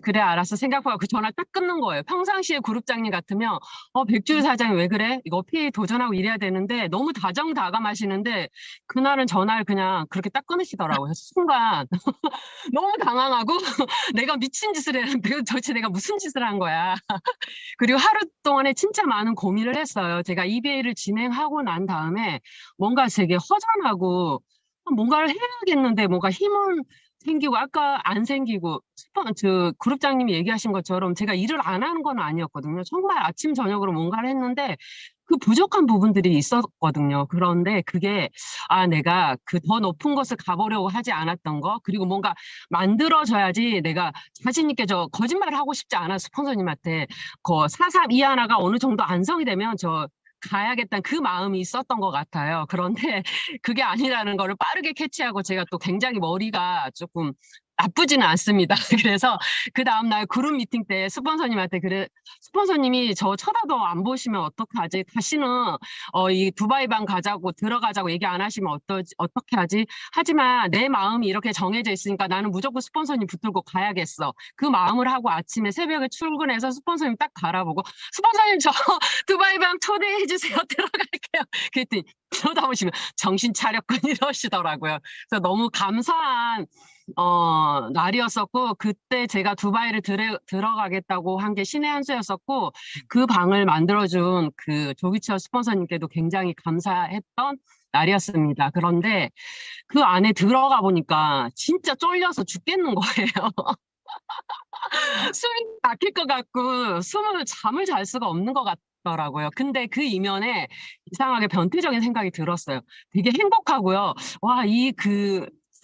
그래, 알았어. 생각보다 그 전화 딱 끊는 거예요. 평상시에 그룹장님 같으면 백주희 사장님 왜 그래? 이거 PA 도전하고 이래야 되는데 너무 다정다감하시는데, 그날은 전화를 그냥 그렇게 딱 끊으시더라고요. 순간 너무 당황하고 내가 미친 짓을 했는데 도대체 내가 무슨 짓을 한 거야. 그리고 하루 동안에 진짜 많은 고민을 했어요. 제가 EBA를 진행하고 난 다음에 뭔가 되게 허전하고 뭔가를 해야겠는데 뭔가 힘은 생기고 아까 안 생기고 그룹장님이 얘기하신 것처럼 제가 일을 안 하는 건 아니었거든요. 정말 아침 저녁으로 뭔가를 했는데 그 부족한 부분들이 있었거든요. 그런데 그게 내가 그 더 높은 곳을 가보려고 하지 않았던 거 그리고 뭔가 만들어져야지 내가 자신 있게 거짓말을 하고 싶지 않아 스폰서님한테 그 432 하나가 어느 정도 안성이 되면 가야겠다는 그 마음이 있었던 것 같아요. 그런데 그게 아니라는 거를 빠르게 캐치하고 제가 또 굉장히 머리가 조금 나쁘지는 않습니다. 그래서 그 다음날 그룹 미팅 때 스폰서님한테 스폰서님이 저 쳐다도 안 보시면 어떡하지? 다시는 이 두바이 방 들어가자고 얘기 안 하시면 어떻게 하지? 하지만 내 마음이 이렇게 정해져 있으니까 나는 무조건 스폰서님 붙들고 가야겠어. 그 마음을 하고 아침에 새벽에 출근해서 스폰서님 딱 바라보고 스폰서님 저 두바이 방 초대해 주세요. 들어갈게요. 그랬더니 쳐다보시면 정신 차렸군 이러시더라고요. 그래서 너무 감사한 날이었었고 그때 제가 두바이를 들어가겠다고 한 게 신의 한 수였었고 그 방을 만들어준 그 조기철 스폰서님께도 굉장히 감사했던 날이었습니다. 그런데 그 안에 들어가 보니까 진짜 쫄려서 죽겠는 거예요. 숨이 막힐 것 같고 잠을 잘 수가 없는 것 같더라고요. 근데 그 이면에 이상하게 변태적인 생각이 들었어요. 되게 행복하고요.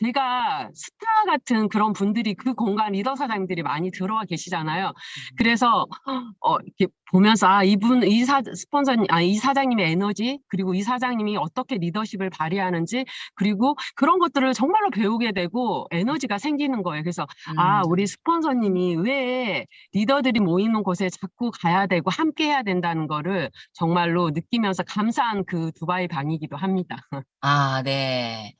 제가 스타 같은 그런 분들이 그 공간 리더 사장님들이 많이 들어와 계시잖아요. 그래서 이렇게 보면서 이 사장님의 에너지 그리고 이 사장님이 어떻게 리더십을 발휘하는지 그리고 그런 것들을 정말로 배우게 되고 에너지가 생기는 거예요. 그래서 우리 스폰서님이 왜 리더들이 모이는 곳에 자꾸 가야 되고 함께 해야 된다는 거를 정말로 느끼면서 감사한 그 두바이 방이기도 합니다. 네.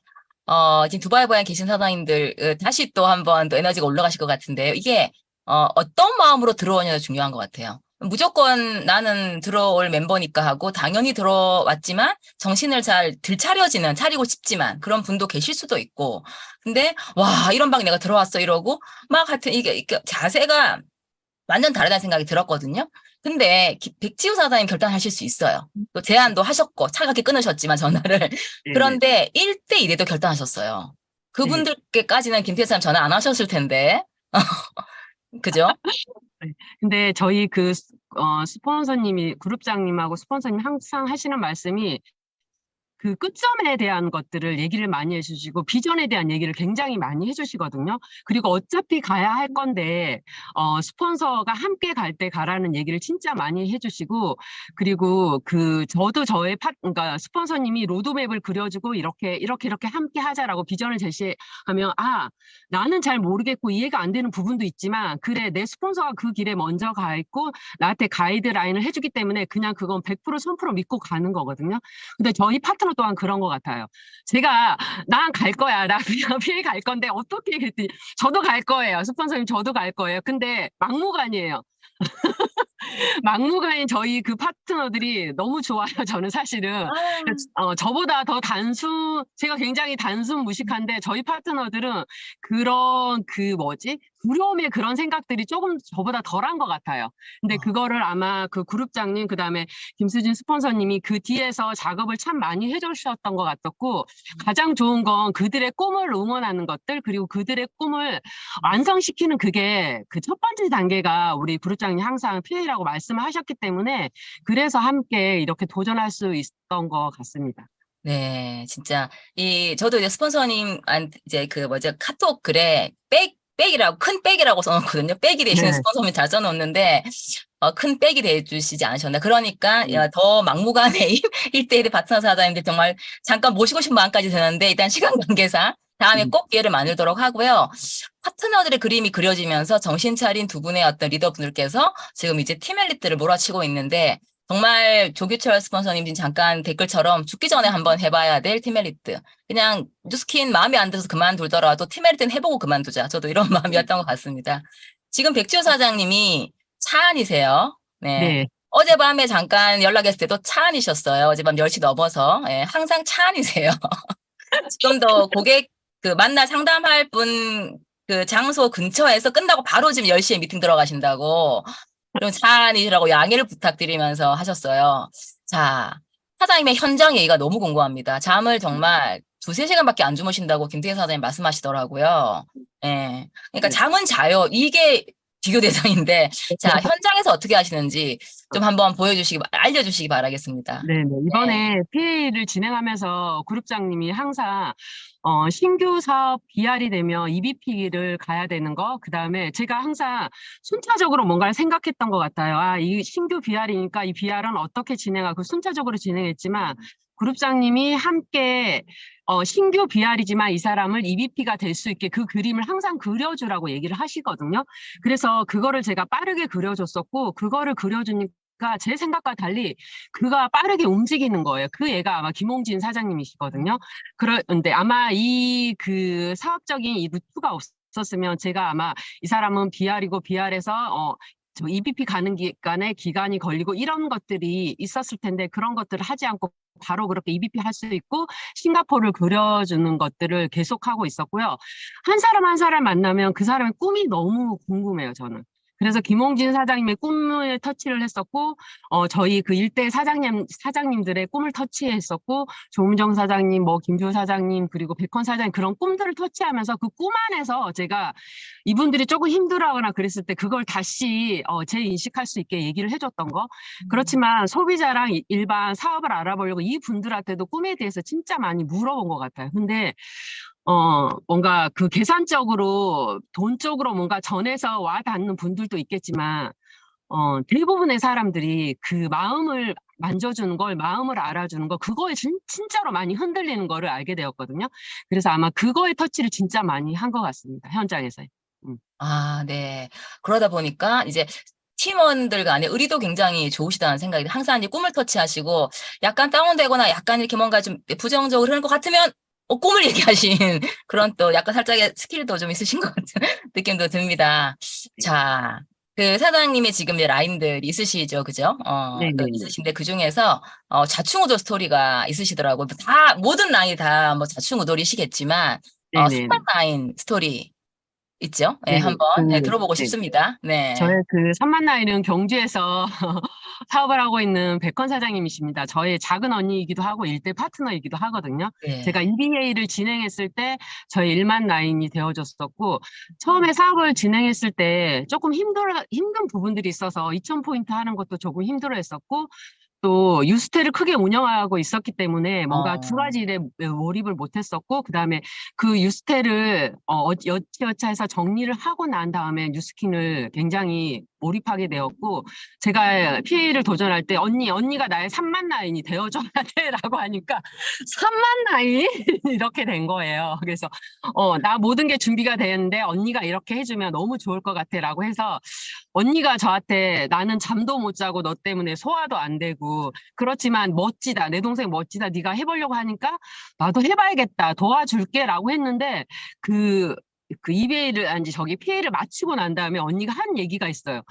지금 두바이에 계신 사장님들, 다시 또 한번 또 에너지가 올라가실 것 같은데요. 이게, 어떤 마음으로 들어오냐가 중요한 것 같아요. 무조건 나는 들어올 멤버니까 하고, 당연히 들어왔지만, 정신을 잘 차리고 싶지만, 그런 분도 계실 수도 있고, 근데, 이런 방 내가 들어왔어, 이러고, 하여튼 이게 자세가 완전 다르다는 생각이 들었거든요. 근데 백지우 사장님 결단하실 수 있어요. 또 제안도 하셨고 차갑게 끊으셨지만 전화를. 그런데 1대1에도 결단하셨어요. 그분들께까지는 김태희 사장님 전화 안 하셨을 텐데. 그죠? 근데 저희 스폰서님이 그룹장님하고 스폰서님 항상 하시는 말씀이 그 끝점에 대한 것들을 얘기를 많이 해주시고 비전에 대한 얘기를 굉장히 많이 해주시거든요. 그리고 어차피 가야 할 건데 스폰서가 함께 갈 때 가라는 얘기를 진짜 많이 해주시고 그리고 저도 그러니까 스폰서님이 로드맵을 그려주고 이렇게 함께 하자라고 비전을 제시하면 나는 잘 모르겠고 이해가 안 되는 부분도 있지만 그래 내 스폰서가 그 길에 먼저 가 있고 나한테 가이드라인을 해주기 때문에 그냥 그건 100% 1000% 믿고 가는 거거든요. 근데 저희 파트너 또한 그런 것 같아요. 제가 난 갈 거야. 나 그냥 피해 갈 건데 어떻게 그랬더니 저도 갈 거예요. 스폰서님 저도 갈 거예요. 근데 막무가내예요. 막무가내인 저희 그 파트너들이 너무 좋아요. 저는 사실은 저보다 더 제가 굉장히 단순 무식한데 저희 파트너들은 그런 두려움의 그런 생각들이 조금 저보다 덜한 것 같아요. 근데 그거를 아마 그 그룹장님 그다음에 김수진 스폰서님이 그 뒤에서 작업을 참 많이 해주셨던 것 같았고 가장 좋은 건 그들의 꿈을 응원하는 것들 그리고 그들의 꿈을 완성시키는 그게 그 첫 번째 단계가 우리 그룹장님 항상 PA라고 말씀하셨기 때문에 그래서 함께 이렇게 도전할 수 있었던 것 같습니다. 네, 진짜 저도 이제 스폰서님한테 이제 카톡 글에 큰 백이라고 써놓거든요. 백이 대신에 스폰서님 잘 써놓는데 큰 백이 돼주시지 않으셨나. 그러니까 더 막무가내인 1대1 파트너 사장님들 정말 잠깐 모시고 싶은 마음까지 드는데 일단 시간 관계상 다음에 꼭 기회를 만들도록 하고요. 파트너들의 그림이 그려지면서 정신 차린 두 분의 어떤 리더분들께서 지금 이제 팀 엘리트를 몰아치고 있는데 정말 조규철 스폰서님 지금 잠깐 댓글처럼 죽기 전에 한번 해봐야 될 팀 엘리트. 그냥 뉴스킨 마음에 안 들어서 그만두더라도 팀 엘리트는 해보고 그만두자. 저도 이런 마음이었던 것 같습니다. 지금 백지호 사장님이 차 안이세요. 네. 어젯밤에 잠깐 연락했을 때도 차 안이셨어요. 어젯밤 10시 넘어서. 항상 차 안이세요. 지금도 고객 만나 상담할 분 그 장소 근처에서 끝나고 바로 지금 10시에 미팅 들어가신다고 좀 차안이라고 양해를 부탁드리면서 하셨어요. 자, 사장님의 현장 얘기가 너무 궁금합니다. 잠을 정말 2~3시간밖에 안 주무신다고 김태희 사장님 말씀하시더라고요. 예. 그러니까 잠은 자요. 이게 비교 대상인데, 자, 현장에서 어떻게 하시는지 좀 한번 알려주시기 바라겠습니다. 네네. 이번에 PA를 진행하면서 그룹장님이 항상 신규 사업 BR이 되면 EBP를 가야 되는 거, 그 다음에 제가 항상 순차적으로 뭔가를 생각했던 것 같아요. 아, 이 신규 BR이니까 이 BR은 어떻게 진행하고 순차적으로 진행했지만, 그룹장님이 함께 신규 BR이지만 이 사람을 EBP가 될 수 있게 그 그림을 항상 그려주라고 얘기를 하시거든요. 그래서 그거를 제가 빠르게 그려줬었고, 그거를 그려주니까 제 생각과 달리 그가 빠르게 움직이는 거예요. 그 애가 아마 김홍진 사장님이시거든요. 그런데 아마 그 사업적인 이 루트가 없었으면 제가 아마 이 사람은 BR이고 BR에서 저 EBP 가는 기간이 걸리고 이런 것들이 있었을 텐데 그런 것들을 하지 않고 바로 그렇게 EBP 할 수 있고 싱가포르를 그려주는 것들을 계속하고 있었고요. 한 사람 한 사람 만나면 그 사람의 꿈이 너무 궁금해요, 저는. 그래서 김홍진 사장님의 꿈을 터치를 했었고, 저희 그 일대 사장님들의 꿈을 터치했었고, 조문정 사장님, 김주 사장님, 그리고 백헌 사장님 그런 꿈들을 터치하면서 그 꿈 안에서 제가 이분들이 조금 힘들어하거나 그랬을 때 그걸 다시 재인식할 수 있게 얘기를 해줬던 거. 그렇지만 소비자랑 일반 사업을 알아보려고 이분들한테도 꿈에 대해서 진짜 많이 물어본 것 같아요. 근데 뭔가 그 계산적으로, 돈적으로 뭔가 전해서 와 닿는 분들도 있겠지만, 대부분의 사람들이 그 마음을 만져주는 걸, 마음을 알아주는 거, 그거에 진짜로 많이 흔들리는 거를 알게 되었거든요. 그래서 아마 그거에 터치를 진짜 많이 한 것 같습니다. 현장에서. 아, 네. 그러다 보니까 이제 팀원들 간의 의리도 굉장히 좋으시다는 생각이, 항상 이제 꿈을 터치하시고 약간 다운되거나 약간 이렇게 뭔가 좀 부정적으로 흐르는 것 같으면 꿈을 얘기하신 그런 또 약간 살짝의 스킬도 좀 있으신 것 같은 느낌도 듭니다. 자, 그 사장님의 지금 이제 라인들이 있으시죠, 그죠? 또 있으신데 그 중에서 좌충우돌 스토리가 있으시더라고요. 모든 라인이 다 뭐 좌충우돌이시겠지만 선반 라인 스토리 있죠? 네, 한번 들어보고 싶습니다. 네. 저의 그 선만나이는 경주에서 사업을 하고 있는 백헌 사장님이십니다. 저의 작은 언니이기도 하고 일대 파트너이기도 하거든요. 네. 제가 EBA를 진행했을 때 저희 1만 라인이 되어줬었고, 처음에 사업을 진행했을 때 조금 힘든 부분들이 있어서 2,000포인트 하는 것도 조금 힘들어했었고, 또 유스테를 크게 운영하고 있었기 때문에 뭔가 두 가지 일에 몰입을 못했었고, 그 다음에 그 유스테를 여차여차해서 정리를 하고 난 다음에 뉴스킨을 굉장히 몰입하게 되었고, 제가 PA를 도전할 때 언니가 나의 3만 라인이 되어줘야 돼라고 하니까 3만 라인 이렇게 된 거예요. 그래서 나 모든 게 준비가 되는데 언니가 이렇게 해주면 너무 좋을 것 같아라고 해서, 언니가 저한테 나는 잠도 못 자고 너 때문에 소화도 안 되고 그렇지만 멋지다, 내 동생 멋지다, 네가 해보려고 하니까 나도 해봐야겠다, 도와줄게라고 했는데, 그 EBA를 PA를 마치고 난 다음에 언니가 한 얘기가 있어요.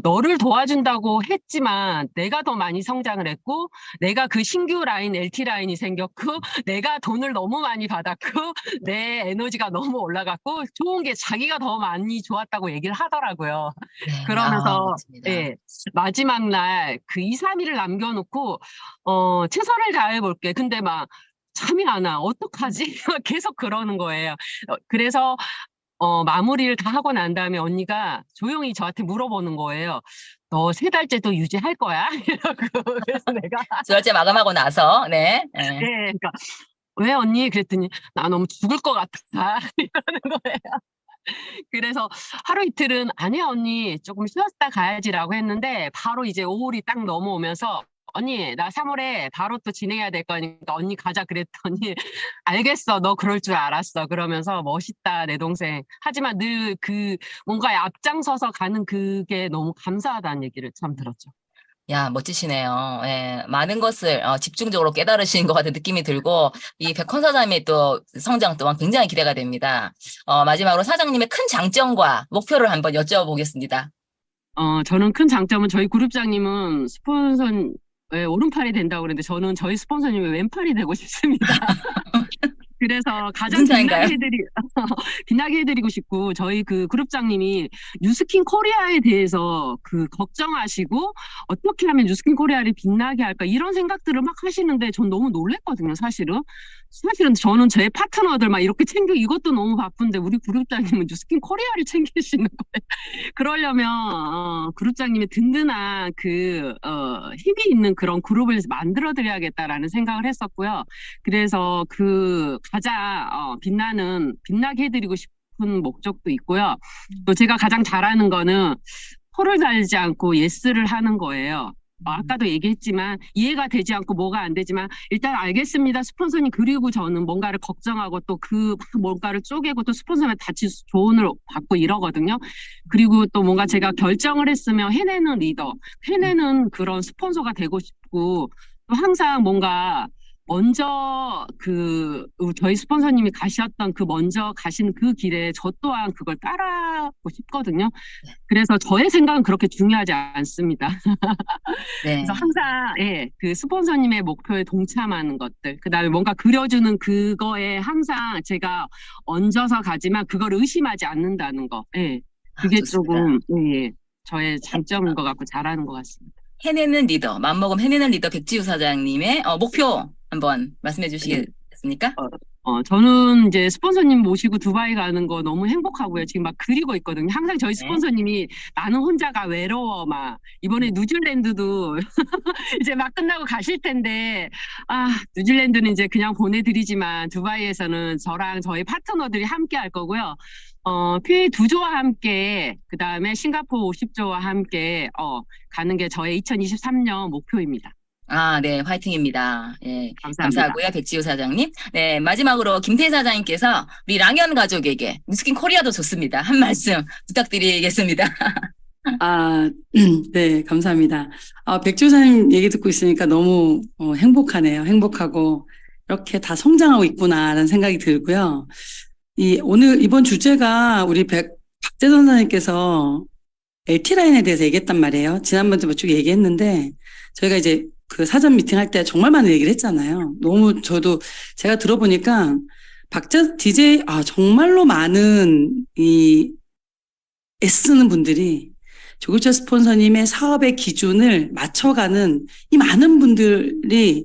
너를 도와준다고 했지만 내가 더 많이 성장을 했고, 내가 그 신규 라인, LT 라인이 생겼고, 내가 돈을 너무 많이 받았고, 내 에너지가 너무 올라갔고, 좋은 게 자기가 더 많이 좋았다고 얘기를 하더라고요. 네. 그러면서 마지막 날 그 2, 3일을 남겨놓고 최선을 다해볼게. 근데 막 잠이 안 와. 어떡하지? 계속 그러는 거예요. 그래서 마무리를 다 하고 난 다음에 언니가 조용히 저한테 물어보는 거예요. 너 3달째도 유지할 거야? 이러고. 그래서 내가 2달째 마감하고 나서, 네. 그러니까 왜 언니? 그랬더니 나 너무 죽을 것 같아. 이러는 거예요. 그래서 하루 이틀은 아니야 언니 조금 쉬었다 가야지라고 했는데, 바로 이제 5월이 딱 넘어오면서 언니 나 3월에 바로 또 진행해야 될 거니까 언니 가자 그랬더니 알겠어, 너 그럴 줄 알았어 그러면서 멋있다 내 동생. 하지만 늘 그 뭔가에 앞장서서 가는 그게 너무 감사하다는 얘기를 참 들었죠. 야, 멋지시네요. 예, 많은 것을 집중적으로 깨달으신 것 같은 느낌이 들고, 이 백헌 사장님의 또 성장 또한 굉장히 기대가 됩니다. 마지막으로 사장님의 큰 장점과 목표를 한번 여쭤보겠습니다. 저는 큰 장점은 저희 그룹장님은 스폰서의 오른팔이 된다고 그랬는데, 저는 저희 스폰서님의 왼팔이 되고 싶습니다. 그래서 가장 무슨 차인가요? 빛나게 해드리고 싶고, 저희 그 그룹장님이 뉴스킨 코리아에 대해서 그 걱정하시고, 어떻게 하면 뉴스킨 코리아를 빛나게 할까, 이런 생각들을 막 하시는데, 전 너무 놀랬거든요, 사실은. 사실은 저는 제 파트너들 막 이렇게 이것도 너무 바쁜데, 우리 그룹장님은 뉴스킨 코리아를 챙기시는 거예요. 그러려면, 그룹장님의 든든한 힘이 있는 그런 그룹을 만들어드려야겠다라는 생각을 했었고요. 그래서 가장 빛나게 해드리고 싶은 목적도 있고요. 또 제가 가장 잘하는 거는 토를 달지 않고 예스를 하는 거예요. 아까도 얘기했지만 이해가 되지 않고 뭐가 안 되지만 일단 알겠습니다, 스폰서님. 그리고 저는 뭔가를 걱정하고 또 뭔가를 쪼개고 또 스폰서님한테 같이 조언을 받고 이러거든요. 그리고 또 뭔가 제가 결정을 했으면 해내는 리더, 해내는 그런 스폰서가 되고 싶고, 또 항상 뭔가 먼저 저희 스폰서님이 먼저 가신 그 길에 저 또한 그걸 따라하고 싶거든요. 그래서 저의 생각은 그렇게 중요하지 않습니다. 네. 그래서 항상, 그 스폰서님의 목표에 동참하는 것들, 그 다음에 뭔가 그려주는 그거에 항상 제가 얹어서 가지만 그걸 의심하지 않는다는 거. 그게 조금, 저의 장점인 것 같고 잘하는 것 같습니다. 해내는 리더, 맘먹음 해내는 리더 백지우 사장님의 목표 한번 말씀해 주시겠습니까? 저는 이제 스폰서님 모시고 두바이 가는 거 너무 행복하고요. 지금 막 그리고 있거든요. 항상 저희 스폰서님이 나는 혼자가 외로워, 이번에 뉴질랜드도 이제 막 끝나고 가실 텐데, 뉴질랜드는 이제 그냥 보내드리지만 두바이에서는 저랑 저희 파트너들이 함께 할 거고요. PA 2조와 함께, 그 다음에 싱가포르 50조와 함께, 가는 게 저의 2023년 목표입니다. 네, 화이팅입니다. 예, 감사합니다. 감사하고요, 백지우 사장님. 네, 마지막으로 김태희 사장님께서 우리 랑연 가족에게 뉴스킨 코리아도 좋습니다. 한 말씀 부탁드리겠습니다. 네, 감사합니다. 백지우 사장님 얘기 듣고 있으니까 너무 행복하네요. 행복하고 이렇게 다 성장하고 있구나라는 생각이 들고요. 이번 주제가 우리 박재선 선생님께서 LT라인에 대해서 얘기했단 말이에요. 지난번에 쭉 얘기했는데, 저희가 이제 그 사전 미팅 할 때 정말 많은 얘기를 했잖아요. 제가 들어보니까 DJ, 정말로 많은 애쓰는 분들이 조규철 스폰서님의 사업의 기준을 맞춰가는 이 많은 분들이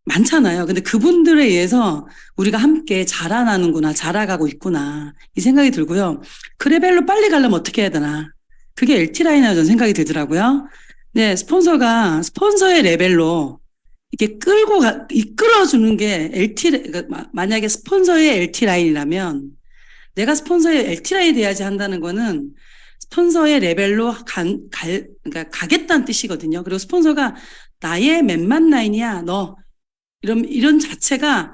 많잖아요. 근데 그분들에 의해서 우리가 함께 자라나는구나, 자라가고 있구나, 이 생각이 들고요. 그 레벨로 빨리 가려면 어떻게 해야 되나. 그게 LT라인이라고 저는 생각이 들더라고요. 네, 스폰서의 레벨로 이렇게 이끌어주는 게 그러니까 만약에 스폰서의 LT라인이라면 내가 스폰서의 LT라인이 돼야지 한다는 거는 스폰서의 레벨로 그러니까 가겠다는 뜻이거든요. 그리고 스폰서가 나의 몇만 라인이야, 너. 이런 자체가,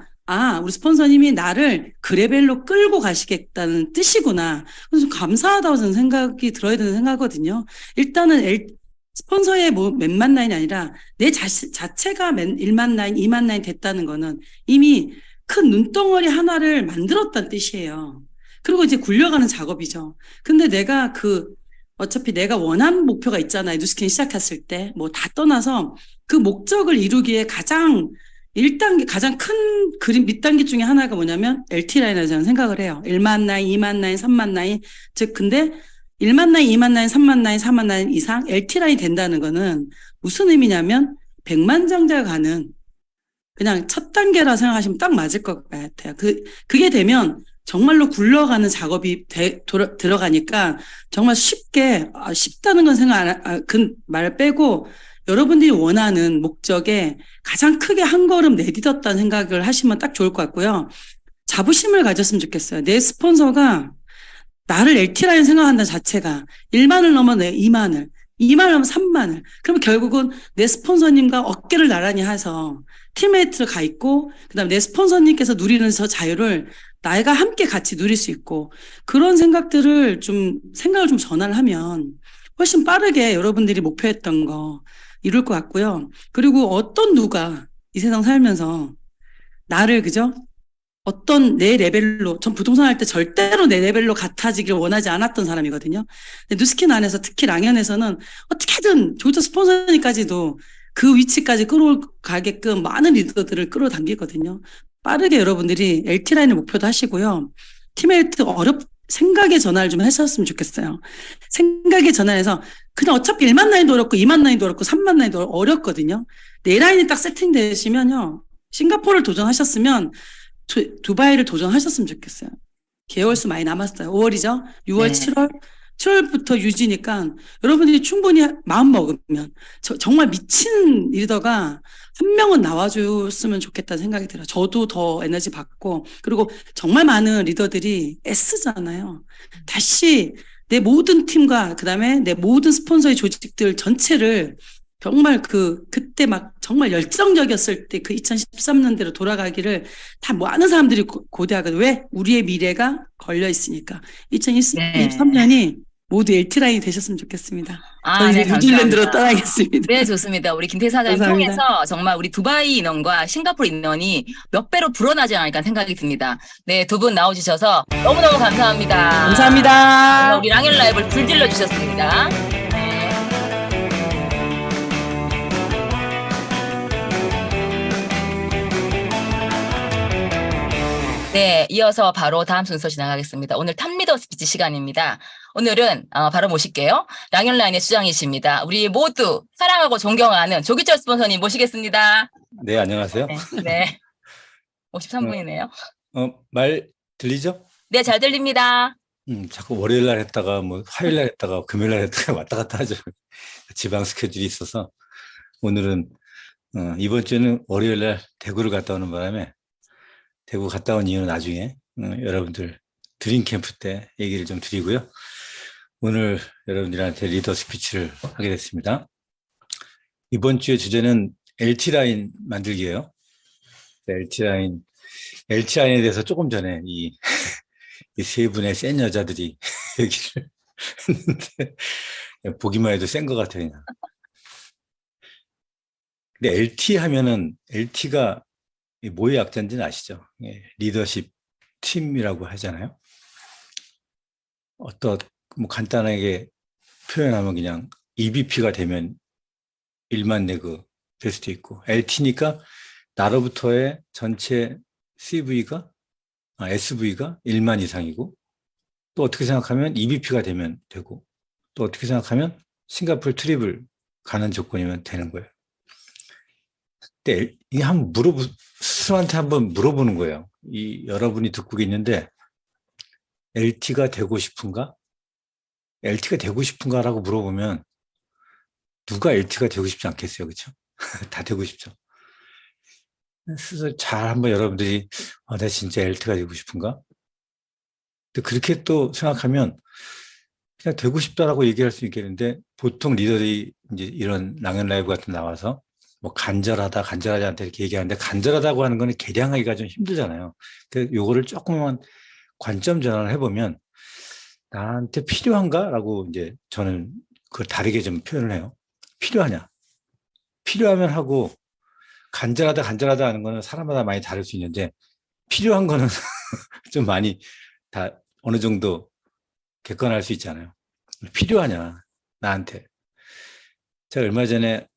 우리 스폰서님이 나를 그 레벨로 끌고 가시겠다는 뜻이구나. 그래서 감사하다고 저는 생각이 들어야 되는 생각이거든요. 일단은 스폰서의 몇만 라인이 아니라 내 자체가 1만 라인, 2만 라인 됐다는 거는 이미 큰 눈덩어리 하나를 만들었다는 뜻이에요. 그리고 이제 굴려가는 작업이죠. 근데 어차피 내가 원하는 목표가 있잖아요. 뉴스킨 시작했을 때. 다 떠나서 그 목적을 이루기에 가장 큰 밑단계 중에 하나가 뭐냐면 LT라인이라고 저는 생각을 해요. 1만 라인, 2만 라인, 3만 라인. 근데 1만 라인, 2만 라인, 3만 라인, 4만 라인 이상 LT라인이 된다는 거는 무슨 의미냐면 100만 장자가 가는 그냥 첫 단계라 생각하시면 딱 맞을 것 같아요. 그게 되면 정말로 굴러가는 작업이 들어가니까 정말 쉽다는 건 그 말 빼고 여러분들이 원하는 목적에 가장 크게 한 걸음 내딛었다는 생각을 하시면 딱 좋을 것 같고요. 자부심을 가졌으면 좋겠어요. 내 스폰서가 나를 LT라인 생각한다는 자체가 1만을 넘어 내 2만을, 2만을 넘어 3만을. 그러면 결국은 내 스폰서님과 어깨를 나란히 해서 팀메이트로 가 있고, 그 다음에 내 스폰서님께서 누리는 저 자유를 나이가 함께 같이 누릴 수 있고, 그런 생각을 좀 전환을 하면 훨씬 빠르게 여러분들이 목표했던 거 이룰 것 같고요. 그리고 누가 이 세상 살면서 나를, 어떤 내 레벨로, 전 부동산 할 때 절대로 내 레벨로 같아지길 원하지 않았던 사람이거든요. 근데 뉴스킨 안에서, 특히 랑연에서는 어떻게든 조규철 스폰서님까지도 그 위치까지 끌어가게끔 많은 리더들을 끌어당기거든요. 빠르게 여러분들이 LT라인을 목표도 하시고요. 팀 헬트 생각의 전환을 좀 하셨으면 좋겠어요. 생각의 전환에서 그냥 어차피 1만 라인도 어렵고 2만 라인도 어렵고 3만 라인도 어렵거든요. 4라인이 딱 세팅되시면요. 싱가포르를 도전하셨으면 두바이를 도전하셨으면 좋겠어요. 개월수 많이 남았어요. 5월이죠. 6월, 네. 7월부터 유지니까 여러분들이 충분히 마음 먹으면 정말 미친 리더가 한 명은 나와줬으면 좋겠다는 생각이 들어요. 저도 더 에너지 받고, 그리고 정말 많은 리더들이 애쓰잖아요. 다시 내 모든 팀과 그다음에 내 모든 스폰서의 조직들 전체를 정말 그때 막 정말 열정적이었을 때 그 2013년대로 돌아가기를 다 많은 사람들이 고대하거든요. 왜? 우리의 미래가 걸려 있으니까. 2023년이 모두 LT라인이 되셨으면 좋겠습니다. 저는 이제 네, 뉴질랜드로 감사합니다. 떠나겠습니다. 네, 좋습니다. 우리 김태 사장님 감사합니다. 통해서 정말 우리 두바이 인원과 싱가포르 인원이 몇 배로 불어나지 않을까 생각이 듭니다. 네, 두 분 나오주셔서 너무너무 감사합니다. 감사합니다. 정말 우리 랑앤 라이브를 불질러 주셨습니다. 네, 이어서 바로 다음 순서 지나가겠습니다. 오늘 탑리더 스피치 시간입니다. 오늘은 바로 모실게요. 랑앤라인의 수장이십니다. 우리 모두 사랑하고 존경하는 조기철 스폰서님 모시겠습니다. 네, 안녕하세요. 네. 53분이네요. 말 들리죠? 네, 잘 들립니다. 자꾸 월요일 날 했다가 뭐 화요일 날 했다가 금요일 날 했다가 왔다 갔다 하죠. 지방 스케줄이 있어서 오늘은 이번 주는 월요일 날 대구를 갔다 오는 바람에 대구 갔다 온 이유는 나중에 여러분들 드림 캠프 때 얘기를 좀 드리고요. 오늘 여러분들한테 리더 스피치를 하게 됐습니다. 이번 주의 주제는 LT라인 만들기예요. LT라인에 대해서 조금 전에 이 세 분의 센 여자들이 얘기를 했는데 보기만 해도 센 것 같아요. 그냥. 근데 LT 하면은 LT가 뭐의 약자인지는 아시죠? 리더십 팀이라고 하잖아요. 뭐 간단하게 표현하면 그냥 EVP가 되면 1만 내그 될 수도 있고, LT니까 나로부터의 전체 SV가 1만 이상이고, 또 어떻게 생각하면 EVP가 되면 되고, 또 어떻게 생각하면 싱가포르 트립을 가는 조건이면 되는 거예요. 근데 이게 스스로한테 한번 물어보는 거예요. 여러분이 듣고 있는데 LT가 되고 싶은가? LT가 되고 싶은가라고 물어보면 누가 LT가 되고 싶지 않겠어요, 그렇죠? 다 되고 싶죠. 스스로 잘 한번 여러분들이 내가 진짜 LT가 되고 싶은가? 근데 그렇게 또 생각하면 그냥 되고 싶다라고 얘기할 수 있겠는데, 보통 리더들이 이제 이런 랑앤 라이브 같은 데 나와서 뭐 간절하지 않다 이렇게 얘기하는데, 간절하다고 하는 거는 계량하기가 좀 힘들잖아요. 그래서 요거를 조금만 관점 전환을 해보면 나한테 필요한가라고 이제 저는 그걸 다르게 좀 표현을 해요. 필요하냐? 필요하면 하고, 간절하다 하는 거는 사람마다 많이 다를 수 있는데, 필요한 거는 좀 많이 다 어느 정도 객관할 수 있잖아요. 필요하냐, 나한테. 제가 얼마 전에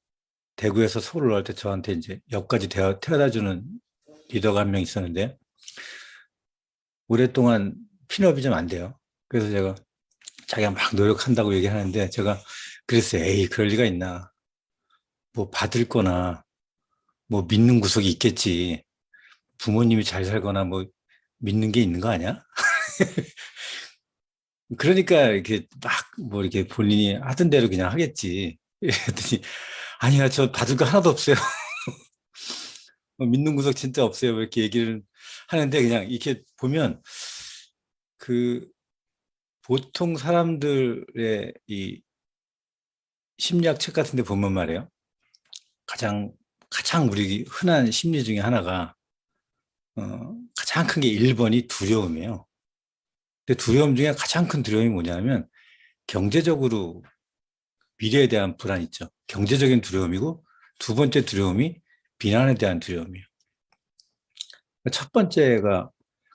대구에서 서울 올라올 때 저한테 이제 역까지 태워다 주는 리더가 한 명 있었는데, 오랫동안 핀업이 좀 안 돼요. 그래서 제가 자기가 막 노력한다고 얘기하는데, 제가 그랬어요. 에이, 그럴 리가 있나. 뭐 받을 거나 뭐 믿는 구석이 있겠지. 부모님이 잘 살거나 뭐 믿는 게 있는 거 아니야? 그러니까 이렇게 막 뭐 이렇게 본인이 하던 대로 그냥 하겠지. 그랬더니 아니야, 저 받을 거 하나도 없어요. 믿는 구석 진짜 없어요. 이렇게 얘기를 하는데, 그냥 이렇게 보면 보통 사람들의 이 심리학 책 같은 데 보면 말이에요. 가장 우리 흔한 심리 중에 하나가 가장 큰 게 1번이 두려움이에요. 근데 두려움 중에 가장 큰 두려움이 뭐냐면 경제적으로 미래에 대한 불안 있죠. 경제적인 두려움이고, 두 번째 두려움이 비난에 대한 두려움이에요. 첫 번째가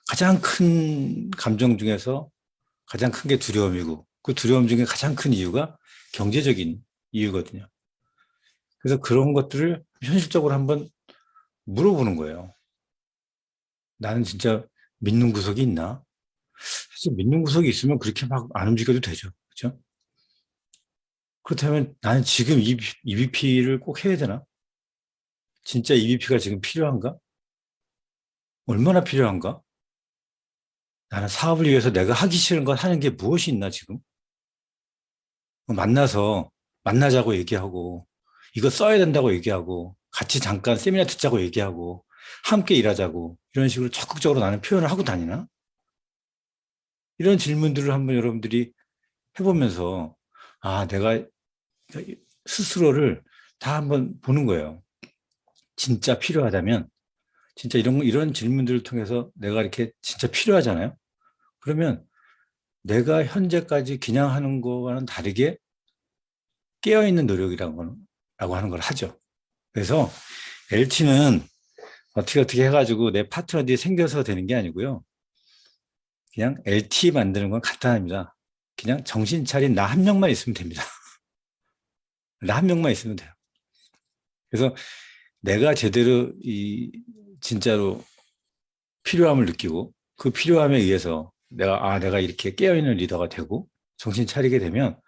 가장 큰 감정 중에서 가장 큰 게 두려움이고, 그 두려움 중에 가장 큰 이유가 경제적인 이유거든요. 그래서 그런 것들을 현실적으로 한번 물어보는 거예요. 나는 진짜 믿는 구석이 있나? 사실 믿는 구석이 있으면 그렇게 막 안 움직여도 되죠. 그죠? 그렇다면 나는 지금 EBP를 꼭 해야 되나? 진짜 EBP가 지금 필요한가? 얼마나 필요한가? 나는 사업을 위해서 내가 하기 싫은 걸 하는 게 무엇이 있나, 지금? 만나자고 얘기하고, 이거 써야 된다고 얘기하고, 같이 잠깐 세미나 듣자고 얘기하고, 함께 일하자고, 이런 식으로 적극적으로 나는 표현을 하고 다니나? 이런 질문들을 한번 여러분들이 해보면서, 내가 스스로를 다 한번 보는 거예요. 진짜 필요하다면, 진짜 이런 질문들을 통해서 내가 이렇게 진짜 필요하잖아요? 그러면 내가 현재까지 그냥 하는 거와는 다르게 깨어있는 노력이라고 하는 걸 하죠. 그래서 LT는 어떻게 해가지고 내 파트너들이 생겨서 되는 게 아니고요. 그냥 LT 만드는 건 간단합니다. 그냥 정신 차린 나 한 명만 있으면 됩니다. 나 한 명만 있으면 돼요. 그래서 내가 제대로 진짜로 필요함을 느끼고 그 필요함에 의해서 내가 이렇게 깨어있는 리더가 되고 정신 차리게 되면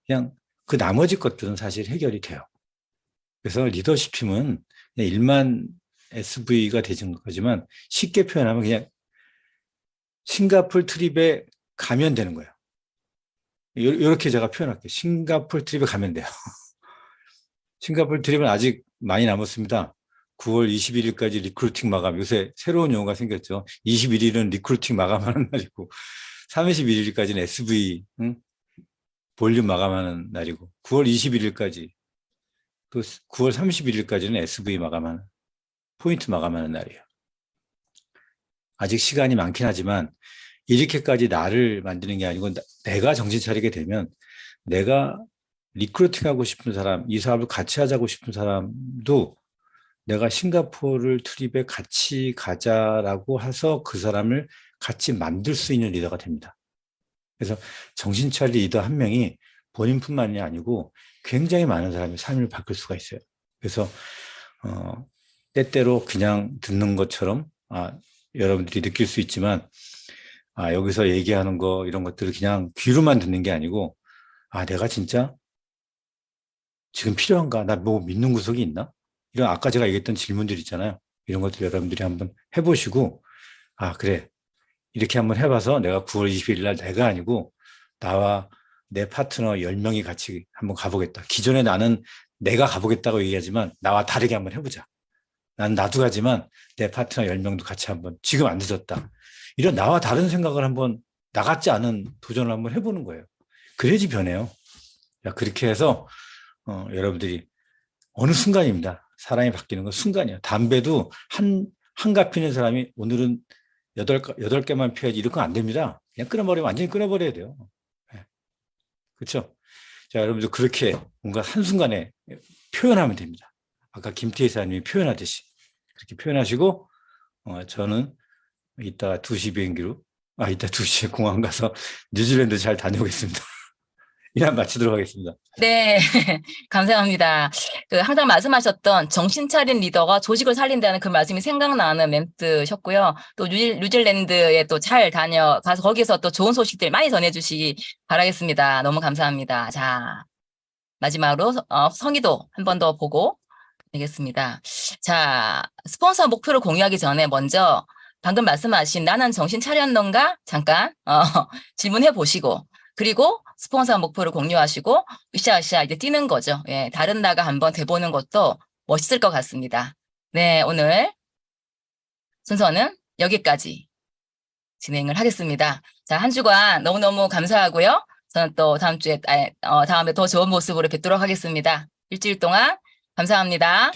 그냥 그 나머지 것들은 사실 해결이 돼요. 그래서 리더십 팀은 그냥 일만 SV가 되는 거지만 쉽게 표현하면 그냥 싱가포르 트립에 가면 되는 거예요. 이렇게 제가 표현할게요. 싱가포르 트립에 가면 돼요. 싱가포르 트립은 아직 많이 남았습니다. 9월 21일까지 리크루팅 마감. 요새 새로운 용어가 생겼죠. 21일은 리크루팅 마감하는 날이고 31일까지는 SV 볼륨 마감하는 날이고 9월 21일까지 또 9월 31일까지는 SV 마감하는 포인트 마감하는 날이에요. 아직 시간이 많긴 하지만 이렇게까지 나를 만드는 게 아니고 내가 정신 차리게 되면 내가 리크루팅하고 싶은 사람, 이 사업을 같이 하자고 싶은 사람도 내가 싱가포르 트립에 같이 가자라고 해서 그 사람을 같이 만들 수 있는 리더가 됩니다. 그래서 정신 차릴 리더 한 명이 본인뿐만이 아니고 굉장히 많은 사람의 삶을 바꿀 수가 있어요. 그래서 때때로 그냥 듣는 것처럼 여러분들이 느낄 수 있지만 여기서 얘기하는 거 이런 것들을 그냥 귀로만 듣는 게 아니고 내가 진짜 지금 필요한가? 나 뭐 믿는 구석이 있나? 이런 아까 제가 얘기했던 질문들 있잖아요. 이런 것들 여러분들이 한번 해보시고 그래 이렇게 한번 해봐서 내가 9월 20일 날 내가 아니고 나와 내 파트너 10명이 같이 한번 가보겠다. 기존에 나는 내가 가보겠다고 얘기하지만 나와 다르게 한번 해보자. 난 나도 가지만 내 파트너 10명도 같이 한번 지금 안 늦었다. 이런 나와 다른 생각을 한번 나 같지 않은 도전을 한번 해보는 거예요. 그래야지 변해요. 그렇게 해서 여러분들이 어느 순간입니다. 사람이 바뀌는 건 순간이에요. 담배도 한갑 피는 사람이 오늘은 8개만 피워야지 이럴 건 안 됩니다. 그냥 끊어버리면 완전히 끊어버려야 돼요. 네. 그렇죠? 자, 여러분들 그렇게 뭔가 한순간에 표현하면 됩니다. 아까 김태희 사님이 표현하듯이 그렇게 표현하시고 저는 이따 2시 비행기로 이따 2시에 공항 가서 뉴질랜드 잘 다녀오겠습니다. 이만 마치도록 하겠습니다. 네, 감사합니다. 항상 말씀하셨던 정신 차린 리더가 조직을 살린다는 그 말씀이 생각나는 멘트셨고요. 또 뉴질랜드에 또 잘 다녀가서 거기서 또 좋은 소식들 많이 전해주시기 바라겠습니다. 너무 감사합니다. 자, 마지막으로 성의도 한 번 더 보고 되겠습니다. 자, 스폰서 목표를 공유하기 전에 먼저 방금 말씀하신 나는 정신 차렸는가? 잠깐 질문해 보시고 그리고 스폰서 목표를 공유하시고 으쌰으쌰 이제 뛰는 거죠. 예, 다른 나가 한번 돼보는 것도 멋있을 것 같습니다. 네, 오늘 순서는 여기까지 진행을 하겠습니다. 자, 한 주간 너무너무 감사하고요. 저는 또 다음에 더 좋은 모습으로 뵙도록 하겠습니다. 일주일 동안 감사합니다.